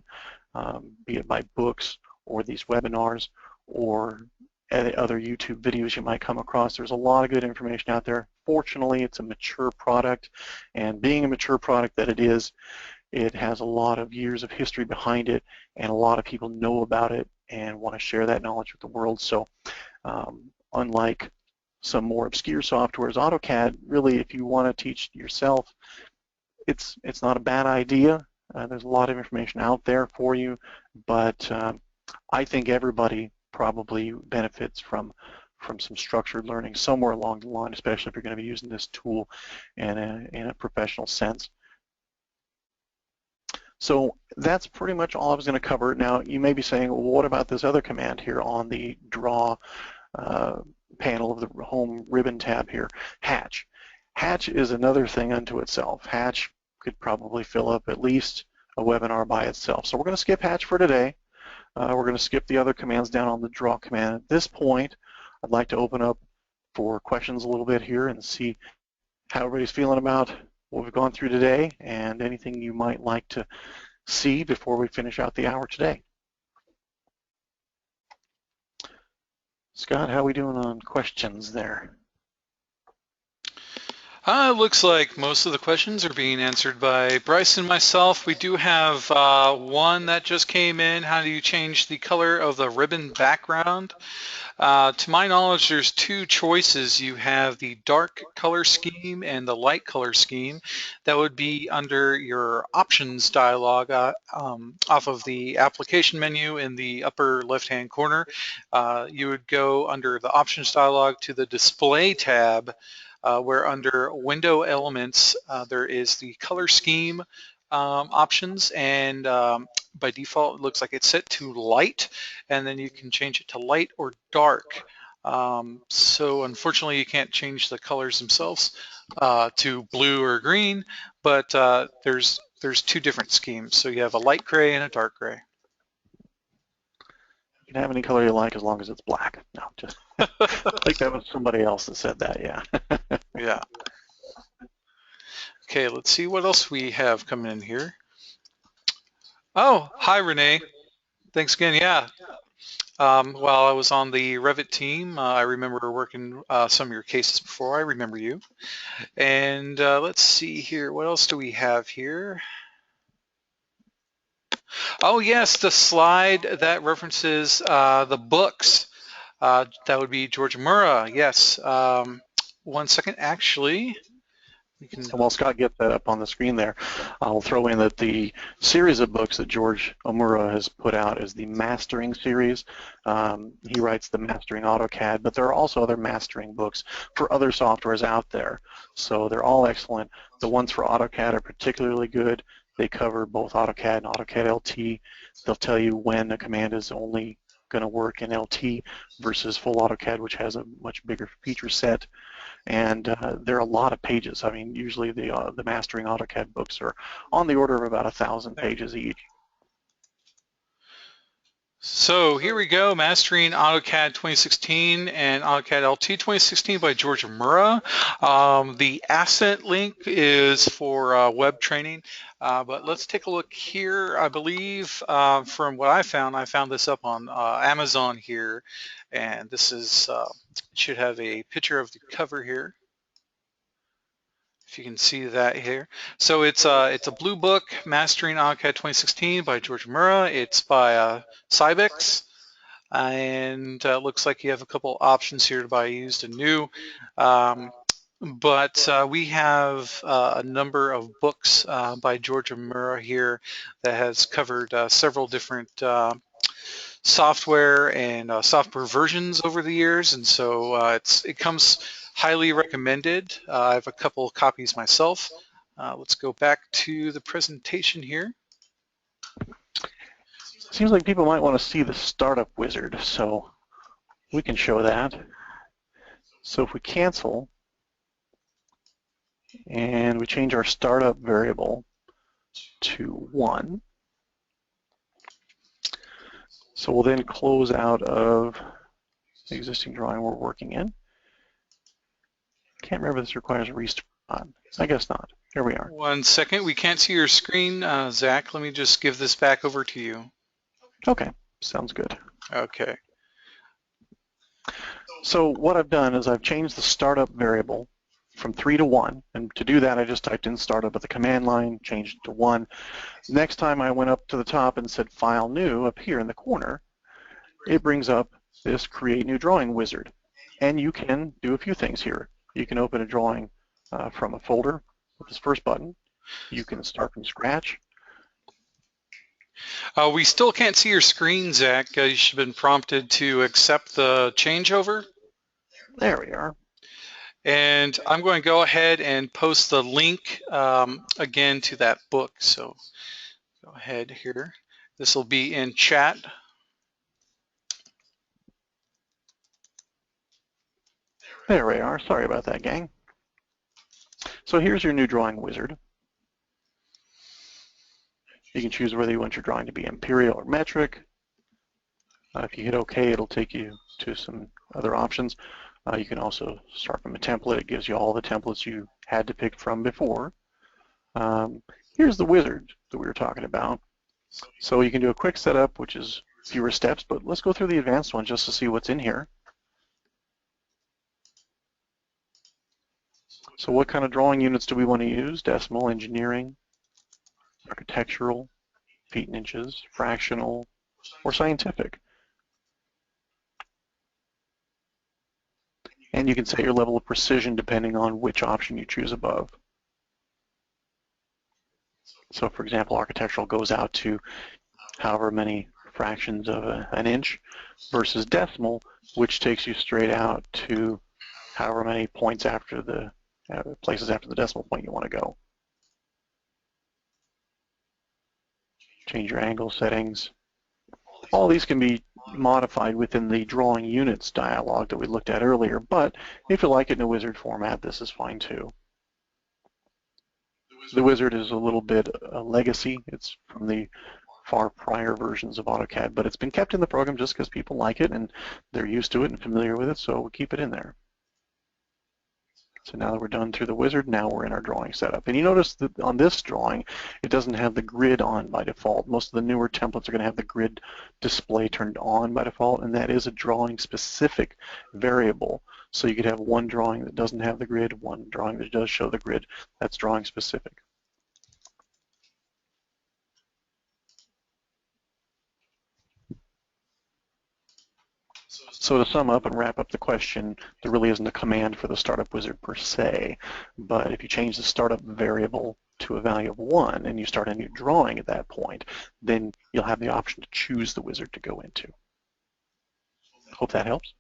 S2: be it by books or these webinars or other YouTube videos you might come across. There's a lot of good information out there. Fortunately, it's a mature product, and being a mature product that it is, it has a lot of years of history behind it, and a lot of people know about it and want to share that knowledge with the world. So unlike some more obscure softwares, AutoCAD, really, if you want to teach yourself, It's not a bad idea. There's a lot of information out there for you, but I think everybody probably benefits from some structured learning somewhere along the line, especially if you're going to be using this tool in a professional sense. So that's pretty much all I was going to cover. Now, you may be saying, well, what about this other command here on the draw panel of the home ribbon tab here, hatch. Hatch is another thing unto itself. Hatch could probably fill up at least a webinar by itself. So we're going to skip hatch for today. We're going to skip the other commands down on the draw command. At this point, I'd like to open up for questions a little bit here and see how everybody's feeling about what we've gone through today and anything you might like to see before we finish out the hour today. Scott, how are we doing on questions there?
S1: Looks like most of the questions are being answered by Bryce and myself. We do have one that just came in. How do you change the color of the ribbon background? To my knowledge, there's two choices. You have the dark color scheme and the light color scheme. That would be under your options dialog off of the application menu in the upper left-hand corner. You would go under the options dialog to the display tab, where under window elements there is the color scheme options, and by default it looks like it's set to light, and then you can change it to light or dark. So unfortunately you can't change the colors themselves to blue or green, but there's two different schemes. So you have a light gray and a dark gray.
S2: You can have any color you like as long as it's black. No, just I think that was somebody else that said that, yeah.
S1: Yeah. Okay, let's see what else we have coming in here. Oh, hi Renee. Thanks again. Yeah. While I was on the Revit team, I remember working some of your cases before. I remember you. And let's see here. What else do we have here? Oh, yes, the slide that references the books. That would be George Murrah. Yes. 1 second, actually.
S2: While Scott gets that up on the screen there, I'll throw in that the series of books that George Omura has put out is the Mastering series. He writes the Mastering AutoCAD, but there are also other mastering books for other softwares out there. So they're all excellent. The ones for AutoCAD are particularly good. They cover both AutoCAD and AutoCAD LT. They'll tell you when a command is only going to work in LT versus full AutoCAD, which has a much bigger feature set. And there are a lot of pages. I mean, usually the Mastering AutoCAD books are on the order of about 1,000 pages each.
S1: So here we go, Mastering AutoCAD 2016 and AutoCAD LT 2016 by George Murrah. The asset link is for web training, but let's take a look here. I believe from what I found this up on Amazon here, and this is should have a picture of the cover here. If you can see that here. So it's a blue book, Mastering AutoCAD 2016 by George Murrah. It's by Cybex, and looks like you have a couple options here to buy used and new. But we have a number of books by George Murrah here that has covered several different software and software versions over the years, and so it comes highly recommended. I have a couple of copies myself. Let's go back to the presentation here.
S2: Seems like people might want to see the startup wizard, so we can show that. So if we cancel and we change our startup variable to 1, so we'll then close out of the existing drawing we're working in. Can't remember if this requires a restart. I guess not. Here we are.
S1: 1 second. We can't see your screen, Zach. Let me just give this back over to you.
S2: Okay, sounds good.
S1: Okay.
S2: So what I've done is I've changed the startup variable from 3 to 1, and to do that I just typed in startup at the command line, changed it to 1. Next time I went up to the top and said File New up here in the corner, it brings up this Create New Drawing wizard, and you can do a few things here. You can open a drawing from a folder with this first button. You can start from scratch.
S1: We still can't see your screen, Zach. You should have been prompted to accept the changeover.
S2: There we are.
S1: And I'm going to go ahead and post the link again to that book. So go ahead here. This will be in chat.
S2: There we are. Sorry about that, gang. So here's your new drawing wizard. You can choose whether you want your drawing to be imperial or metric. If you hit OK, it'll take you to some other options. You can also start from a template. It gives you all the templates you had to pick from before. Here's the wizard that we were talking about. So you can do a quick setup, which is fewer steps, but let's go through the advanced one just to see what's in here. So what kind of drawing units do we want to use? Decimal, engineering, architectural, feet and inches, fractional, or scientific. And you can set your level of precision depending on which option you choose above. So for example, architectural goes out to however many fractions of an inch versus decimal, which takes you straight out to however many points after the places after the decimal point you want to go. Change your angle settings. All these can be modified within the drawing units dialog that we looked at earlier, but if you like it in a wizard format, this is fine too. The wizard is a little bit a legacy. It's from the far prior versions of AutoCAD, but it's been kept in the program just because people like it and they're used to it and familiar with it, so we'll keep it in there. So now that we're done through the wizard, now we're in our drawing setup. And you notice that on this drawing, it doesn't have the grid on by default. Most of the newer templates are going to have the grid display turned on by default, and that is a drawing specific variable. So you could have one drawing that doesn't have the grid, one drawing that does show the grid. That's drawing specific. So to sum up and wrap up the question, there really isn't a command for the startup wizard per se, but if you change the startup variable to a value of 1 and you start a new drawing at that point, then you'll have the option to choose the wizard to go into. Hope that helps.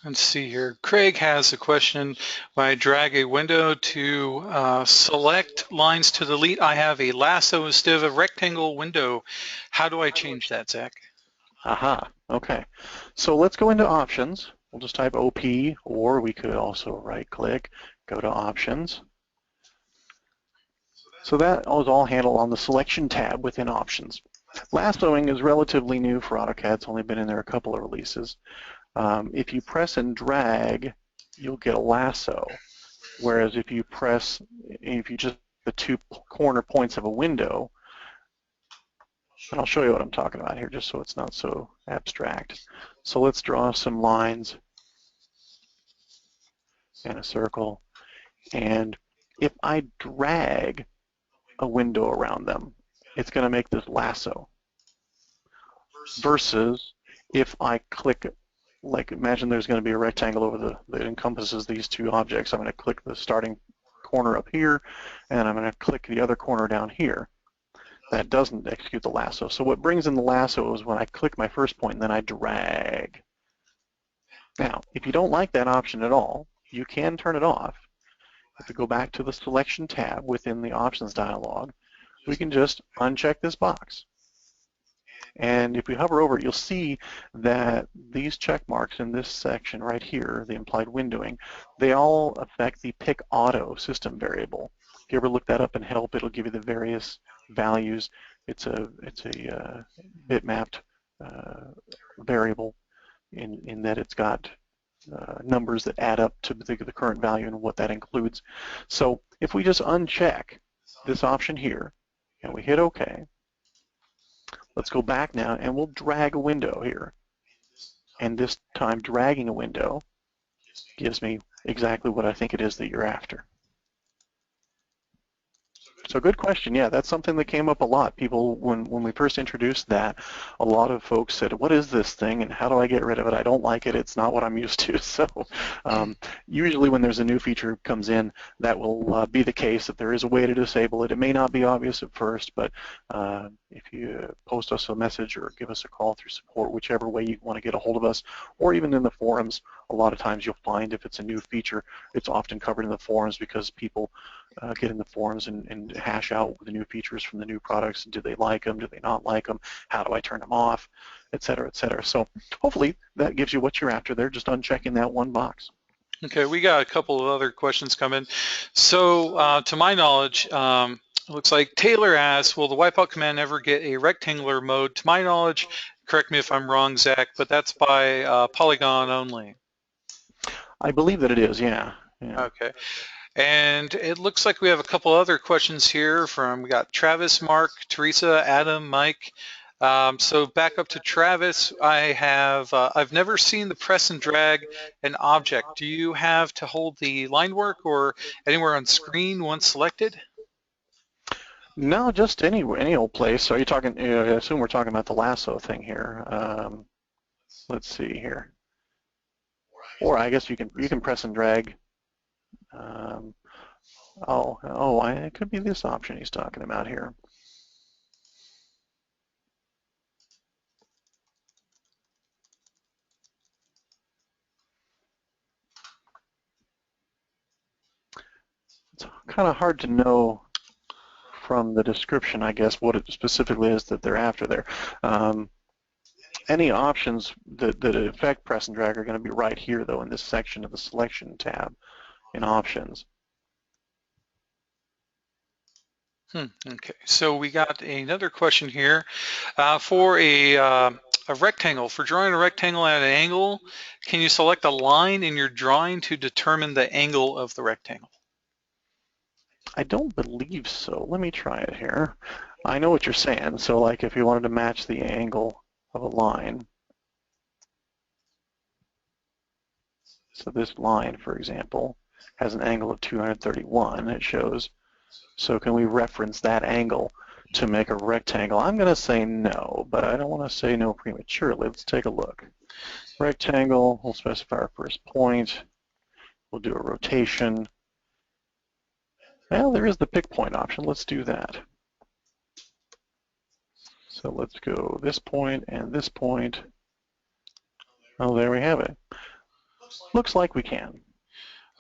S1: Let's see here. Craig has a question. When I drag a window to select lines to delete, I have a lasso instead of a rectangle window. How do I change that, Zach?
S2: Aha, okay. So let's go into options. We'll just type OP, or we could also right-click, go to options. So that is all handled on the selection tab within options. Lassoing is relatively new for AutoCAD. It's only been in there a couple of releases. If you press and drag, you'll get a lasso. Whereas if you just the two corner points of a window, and I'll show you what I'm talking about here just so it's not so abstract. So let's draw some lines and a circle. And if I drag a window around them, it's going to make this lasso. Versus if I click, like imagine there's going to be a rectangle over that encompasses these two objects. I'm going to click the starting corner up here, and I'm going to click the other corner down here. That doesn't execute the lasso. So what brings in the lasso is when I click my first point and then I drag. Now, if you don't like that option at all, you can turn it off. If we go back to the selection tab within the options dialog, we can just uncheck this box. And if we hover over it, you'll see that these check marks in this section right here, the implied windowing, they all affect the pick auto system variable. If you ever look that up in help, it'll give you the various values. It's a bitmapped variable in that it's got numbers that add up to the current value and what that includes. So if we just uncheck this option here and we hit OK, let's go back now and we'll drag a window here. And this time dragging a window gives me exactly what I think it is that you're after. So good question. Yeah, that's something that came up a lot. People, when we first introduced that, a lot of folks said, "What is this thing, and how do I get rid of it? I don't like it. It's not what I'm used to." So usually when there's a new feature comes in, that will be the case, that there is a way to disable it. It may not be obvious at first, but if you post us a message or give us a call through support, whichever way you want to get a hold of us, or even in the forums, a lot of times you'll find if it's a new feature, it's often covered in the forums because people get in the forums and hash out the new features from the new products. Do they like them? Do they not like them? How do I turn them off? Et cetera, et cetera. So hopefully that gives you what you're after there, just unchecking that one box.
S1: Okay, we got a couple of other questions coming. So to my knowledge, it looks like Taylor asks, will the wipeout command ever get a rectangular mode? To my knowledge, correct me if I'm wrong, Zach, but that's by polygon only.
S2: I believe that it is, yeah.
S1: Okay. And it looks like we have a couple other questions here we got Travis, Mark, Teresa, Adam, Mike. So back up to Travis, I've never seen the press and drag an object. Do you have to hold the line work or anywhere on screen once selected?
S2: No, just any old place. So are you talking, I assume we're talking about the lasso thing here. Let's see here. Or I guess you can press and drag. It could be this option he's talking about here. It's kind of hard to know from the description, I guess, what it specifically is that they're after there. Any options that affect press and drag are going to be right here, though, in this section of the selection tab in options.
S1: Okay, so we got another question here. For a rectangle, for drawing a rectangle at an angle, can you select a line in your drawing to determine the angle of the rectangle?
S2: I don't believe so. Let me try it here. I know what you're saying. So like if you wanted to match the angle of a line, so this line, for example, has an angle of 231, it shows. So can we reference that angle to make a rectangle? I'm going to say no, but I don't want to say no prematurely. Let's take a look. Rectangle, we'll specify our first point. We'll do a rotation. Well, there is the pick point option. Let's do that. So let's go this point and this point. Oh, there we have it. Looks like we can.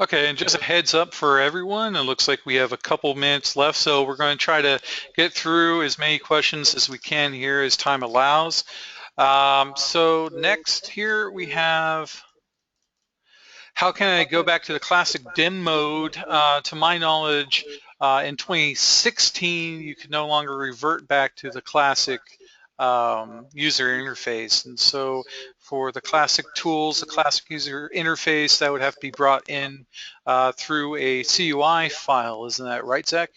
S1: Okay, and just a heads up for everyone, it looks like we have a couple minutes left, so we're going to try to get through as many questions as we can here as time allows. So next here we have, how can I go back to the classic dim mode? To my knowledge, in 2016, you could no longer revert back to the classic user interface. And so for the classic tools, the classic user interface, that would have to be brought in through a CUI file. Isn't that right, Zach?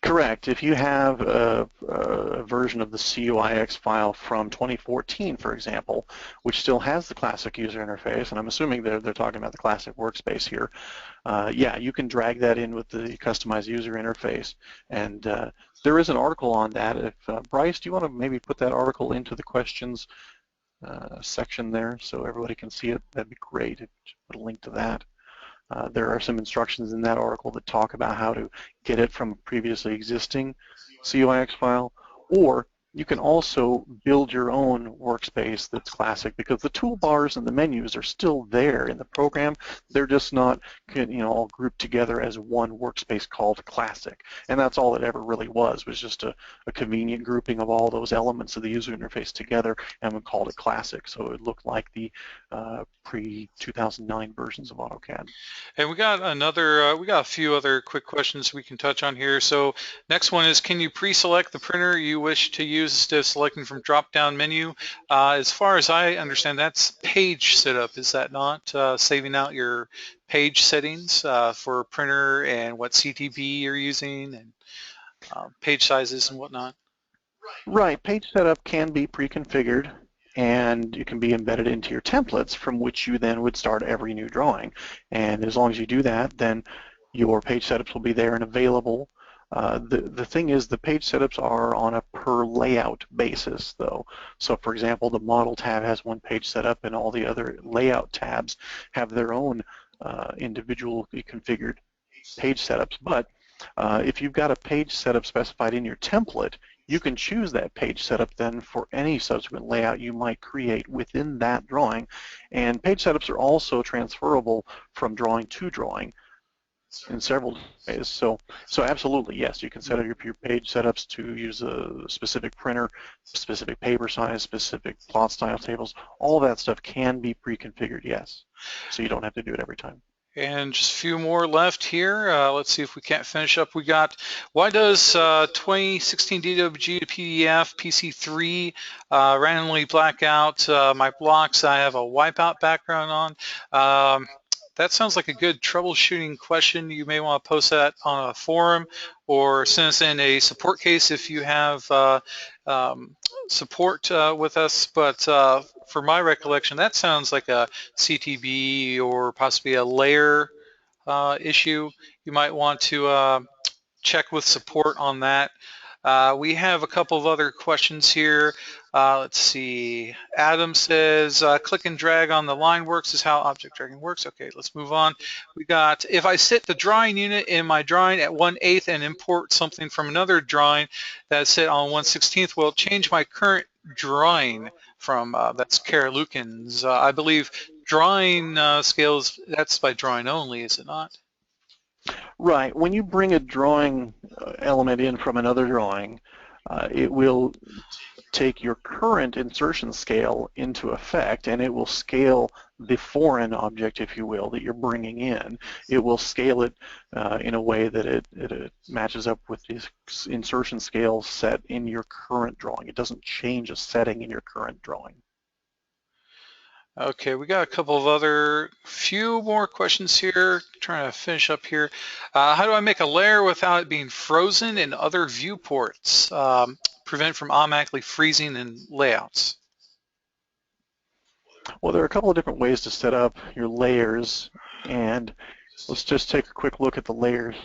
S2: Correct. If you have a version of the CUIX file from 2014, for example, which still has the classic user interface, and I'm assuming they're talking about the classic workspace here, yeah, you can drag that in with the customized user interface. And there is an article on that. If Bryce, do you want to maybe put that article into the questions section there so everybody can see it? That'd be great. Put a link to that. There are some instructions in that article that talk about how to get it from a previously existing CUIX file, or you can also build your own workspace that's classic because the toolbars and the menus are still there in the program. They're just not, all grouped together as one workspace called classic. And that's all it ever really was just a convenient grouping of all those elements of the user interface together, and we called it classic. So it looked like the pre-2009 versions of AutoCAD.
S1: And we got a few other quick questions we can touch on here. So next one is, can you pre-select the printer you wish to use instead of selecting from drop-down menu? As far as I understand, that's page setup, is that not? Saving out your page settings for printer and what CTB you're using and page sizes and whatnot.
S2: Right, page setup can be pre-configured and it can be embedded into your templates from which you then would start every new drawing. And as long as you do that, then your page setups will be there and available The thing is, the page setups are on a per layout basis, though. So, for example, the model tab has one page setup, and all the other layout tabs have their own individually configured page setups. But if you've got a page setup specified in your template, you can choose that page setup then for any subsequent layout you might create within that drawing. And page setups are also transferable from drawing to drawing in several ways. So absolutely, yes, you can set up your page setups to use a specific printer, specific paper size, specific plot style tables. All of that stuff can be pre-configured, yes. So you don't have to do it every time.
S1: And just a few more left here. Let's see if we can't finish up. We got, why does 2016 DWG to PDF PC3 randomly black out my blocks I have a wipeout background on? That sounds like a good troubleshooting question. You may want to post that on a forum or send us in a support case if you have support with us. But for my recollection, that sounds like a CTB or possibly a layer issue. You might want to check with support on that. We have a couple of other questions here. Let's see. Adam says, click and drag on the line works is how object dragging works. Okay, let's move on. We got, if I set the drawing unit in my drawing at 1/8 and import something from another drawing that's set on 1/16, will it change my current drawing from, that's Kara Lukens. I believe drawing scales, that's by drawing only, is it not?
S2: Right. When you bring a drawing element in from another drawing, it will take your current insertion scale into effect, and it will scale the foreign object, if you will, that you're bringing in. It will scale it in a way that it matches up with the insertion scale set in your current drawing. It doesn't change a setting in your current drawing.
S1: Okay, we got a couple of few more questions here. Trying to finish up here. How do I make a layer without it being frozen in other viewports? Prevent from automatically freezing in layouts.
S2: Well, there are a couple of different ways to set up your layers, and let's just take a quick look at the layers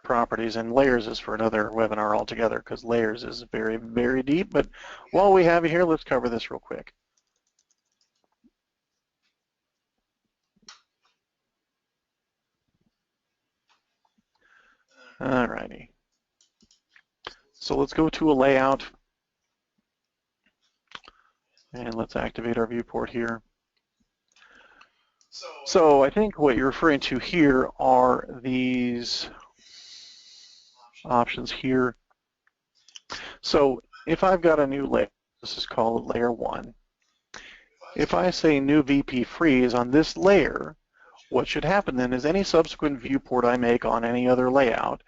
S2: properties. And layers is for another webinar altogether, because layers is very, very deep. But while we have you here, let's cover this real quick. Alrighty. So let's go to a layout, and let's activate our viewport here. So I think what you're referring to here are these options here. So if I've got a new layer, this is called layer 1. If I say new VP freeze on this layer, what should happen then is any subsequent viewport I make on any other layout,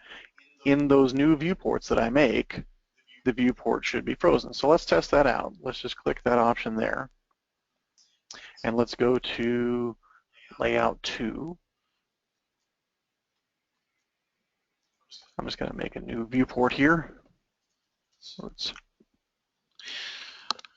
S2: in those new viewports that I make, the viewport should be frozen. So let's test that out. Let's just click that option there. And let's go to layout 2. I'm just going to make a new viewport here.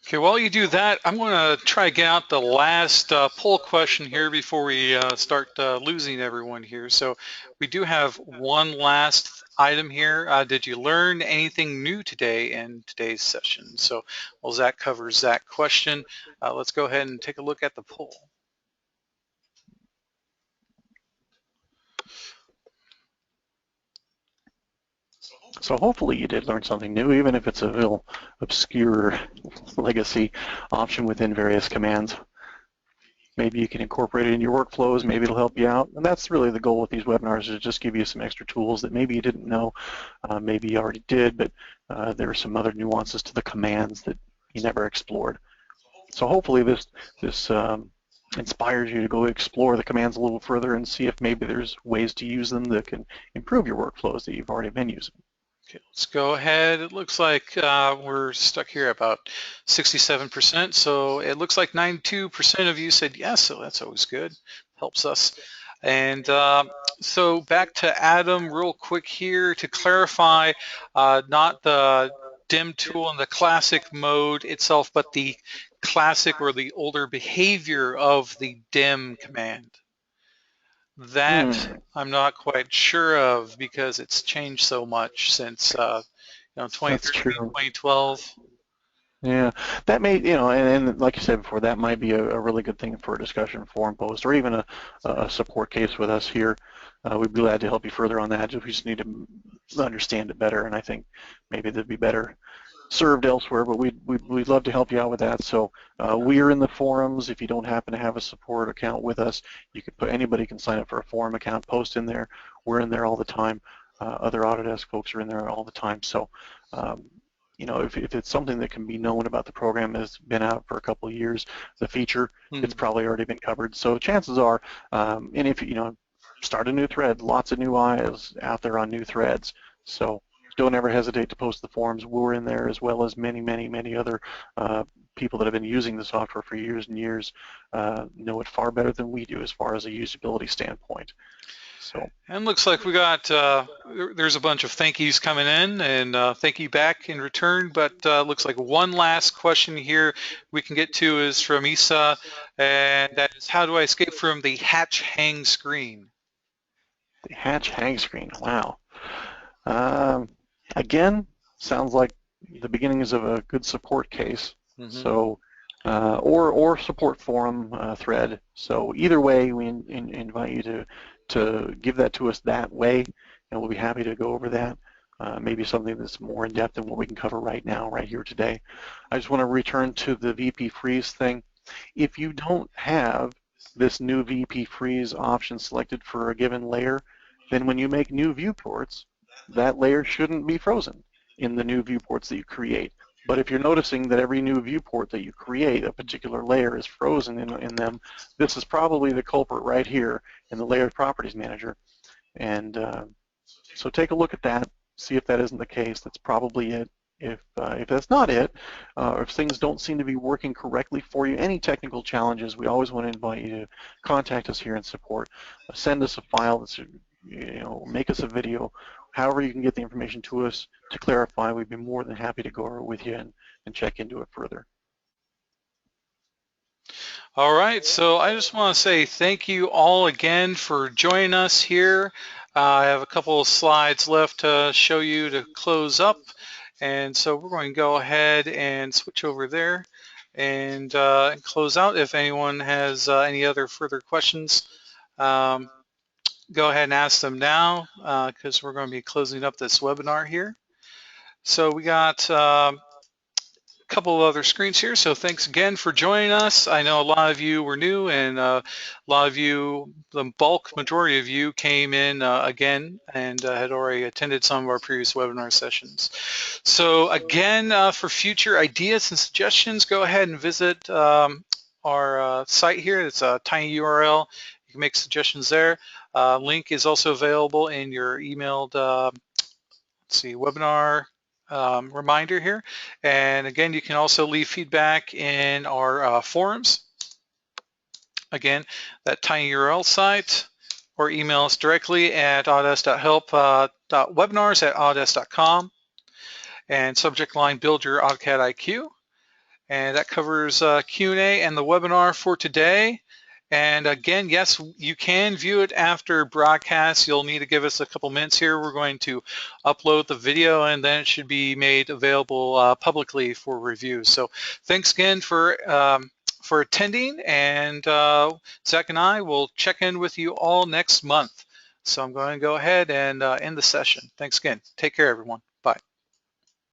S1: Okay, while you do that, I'm going to try to get out the last poll question here before we start losing everyone here. So we do have one last item here. Did you learn anything new today in today's session? So well, that covers that question. Let's go ahead and take a look at the poll.
S2: So hopefully you did learn something new, even if it's a little obscure legacy option within various commands. Maybe you can incorporate it in your workflows, maybe it'll help you out. And that's really the goal with these webinars, is just give you some extra tools that maybe you didn't know, maybe you already did, but there are some other nuances to the commands that you never explored. So hopefully this inspires you to go explore the commands a little further and see if maybe there's ways to use them that can improve your workflows that you've already been using.
S1: Okay, let's go ahead. It looks like we're stuck here at about 67%. So it looks like 92% of you said yes, so that's always good. Helps us. And so back to Adam real quick here to clarify, not the dim tool in the classic mode itself, but the classic or the older behavior of the dim command. That I'm not quite sure of because it's changed so much since
S2: That's
S1: 2013,
S2: true.
S1: 2012.
S2: Yeah, that may, and like you said before, that might be a really good thing for a discussion forum post or even a support case with us here. We'd be glad to help you further on that. We just need to understand it better, and I think maybe that'd be better served elsewhere, but we'd love to help you out with that. So we are in the forums. If you don't happen to have a support account with us, you could anybody can sign up for a forum account, post in there. We're in there all the time. Other Autodesk folks are in there all the time. So um, if it's something that can be known about the program that's been out for a couple of years, the feature, it's probably already been covered. So chances are, and if start a new thread, lots of new eyes out there on new threads. So don't ever hesitate to post the forums. We're in there as well as many, many, many other people that have been using the software for years and years know it far better than we do as far as a usability standpoint. So.
S1: And looks like we got, there's a bunch of thank yous coming in, and thank you back in return, but looks like one last question here we can get to is from Isa, and that is, how do I escape from the hatch hang screen?
S2: The hatch hang screen, wow. Again, sounds like the beginnings of a good support case. So, or support forum thread. So either way, we invite you to give that to us that way, and we'll be happy to go over that. Maybe something that's more in depth than what we can cover right now, right here today. I just want to return to the VP freeze thing. If you don't have this new VP freeze option selected for a given layer, then when you make new viewports, that layer shouldn't be frozen in the new viewports that you create. But if you're noticing that every new viewport that you create, a particular layer is frozen in them, this is probably the culprit right here in the Layered Properties Manager. And so take a look at that, see if that isn't the case. That's probably it. If that's not it, or if things don't seem to be working correctly for you, any technical challenges, we always want to invite you to contact us here in support. Send us a file that's, make us a video. However you can get the information to us to clarify, we'd be more than happy to go over it with you and check into it further.
S1: All right, so I just want to say thank you all again for joining us here. I have a couple of slides left to show you to close up, and so we're going to go ahead and switch over there and close out. If anyone has any other further questions, go ahead and ask them now because we're going to be closing up this webinar here. So we got couple of other screens here. So thanks again for joining us. I know a lot of you were new, and a lot of you, the bulk majority of you, came in again and had already attended some of our previous webinar sessions. So again, for future ideas and suggestions, go ahead and visit our site here. It's a tiny URL. You can make suggestions there. Link is also available in your emailed webinar reminder here. And again, you can also leave feedback in our forums. Again, that tiny URL site, or email us directly at autodesk.help.webinars@autodesk.com. And subject line, build your AutoCAD IQ. And that covers Q&A and the webinar for today. And again, yes, you can view it after broadcast. You'll need to give us a couple minutes here. We're going to upload the video, and then it should be made available publicly for review. So thanks again for attending, and Zach and I will check in with you all next month. So I'm going to go ahead and end the session. Thanks again. Take care, everyone.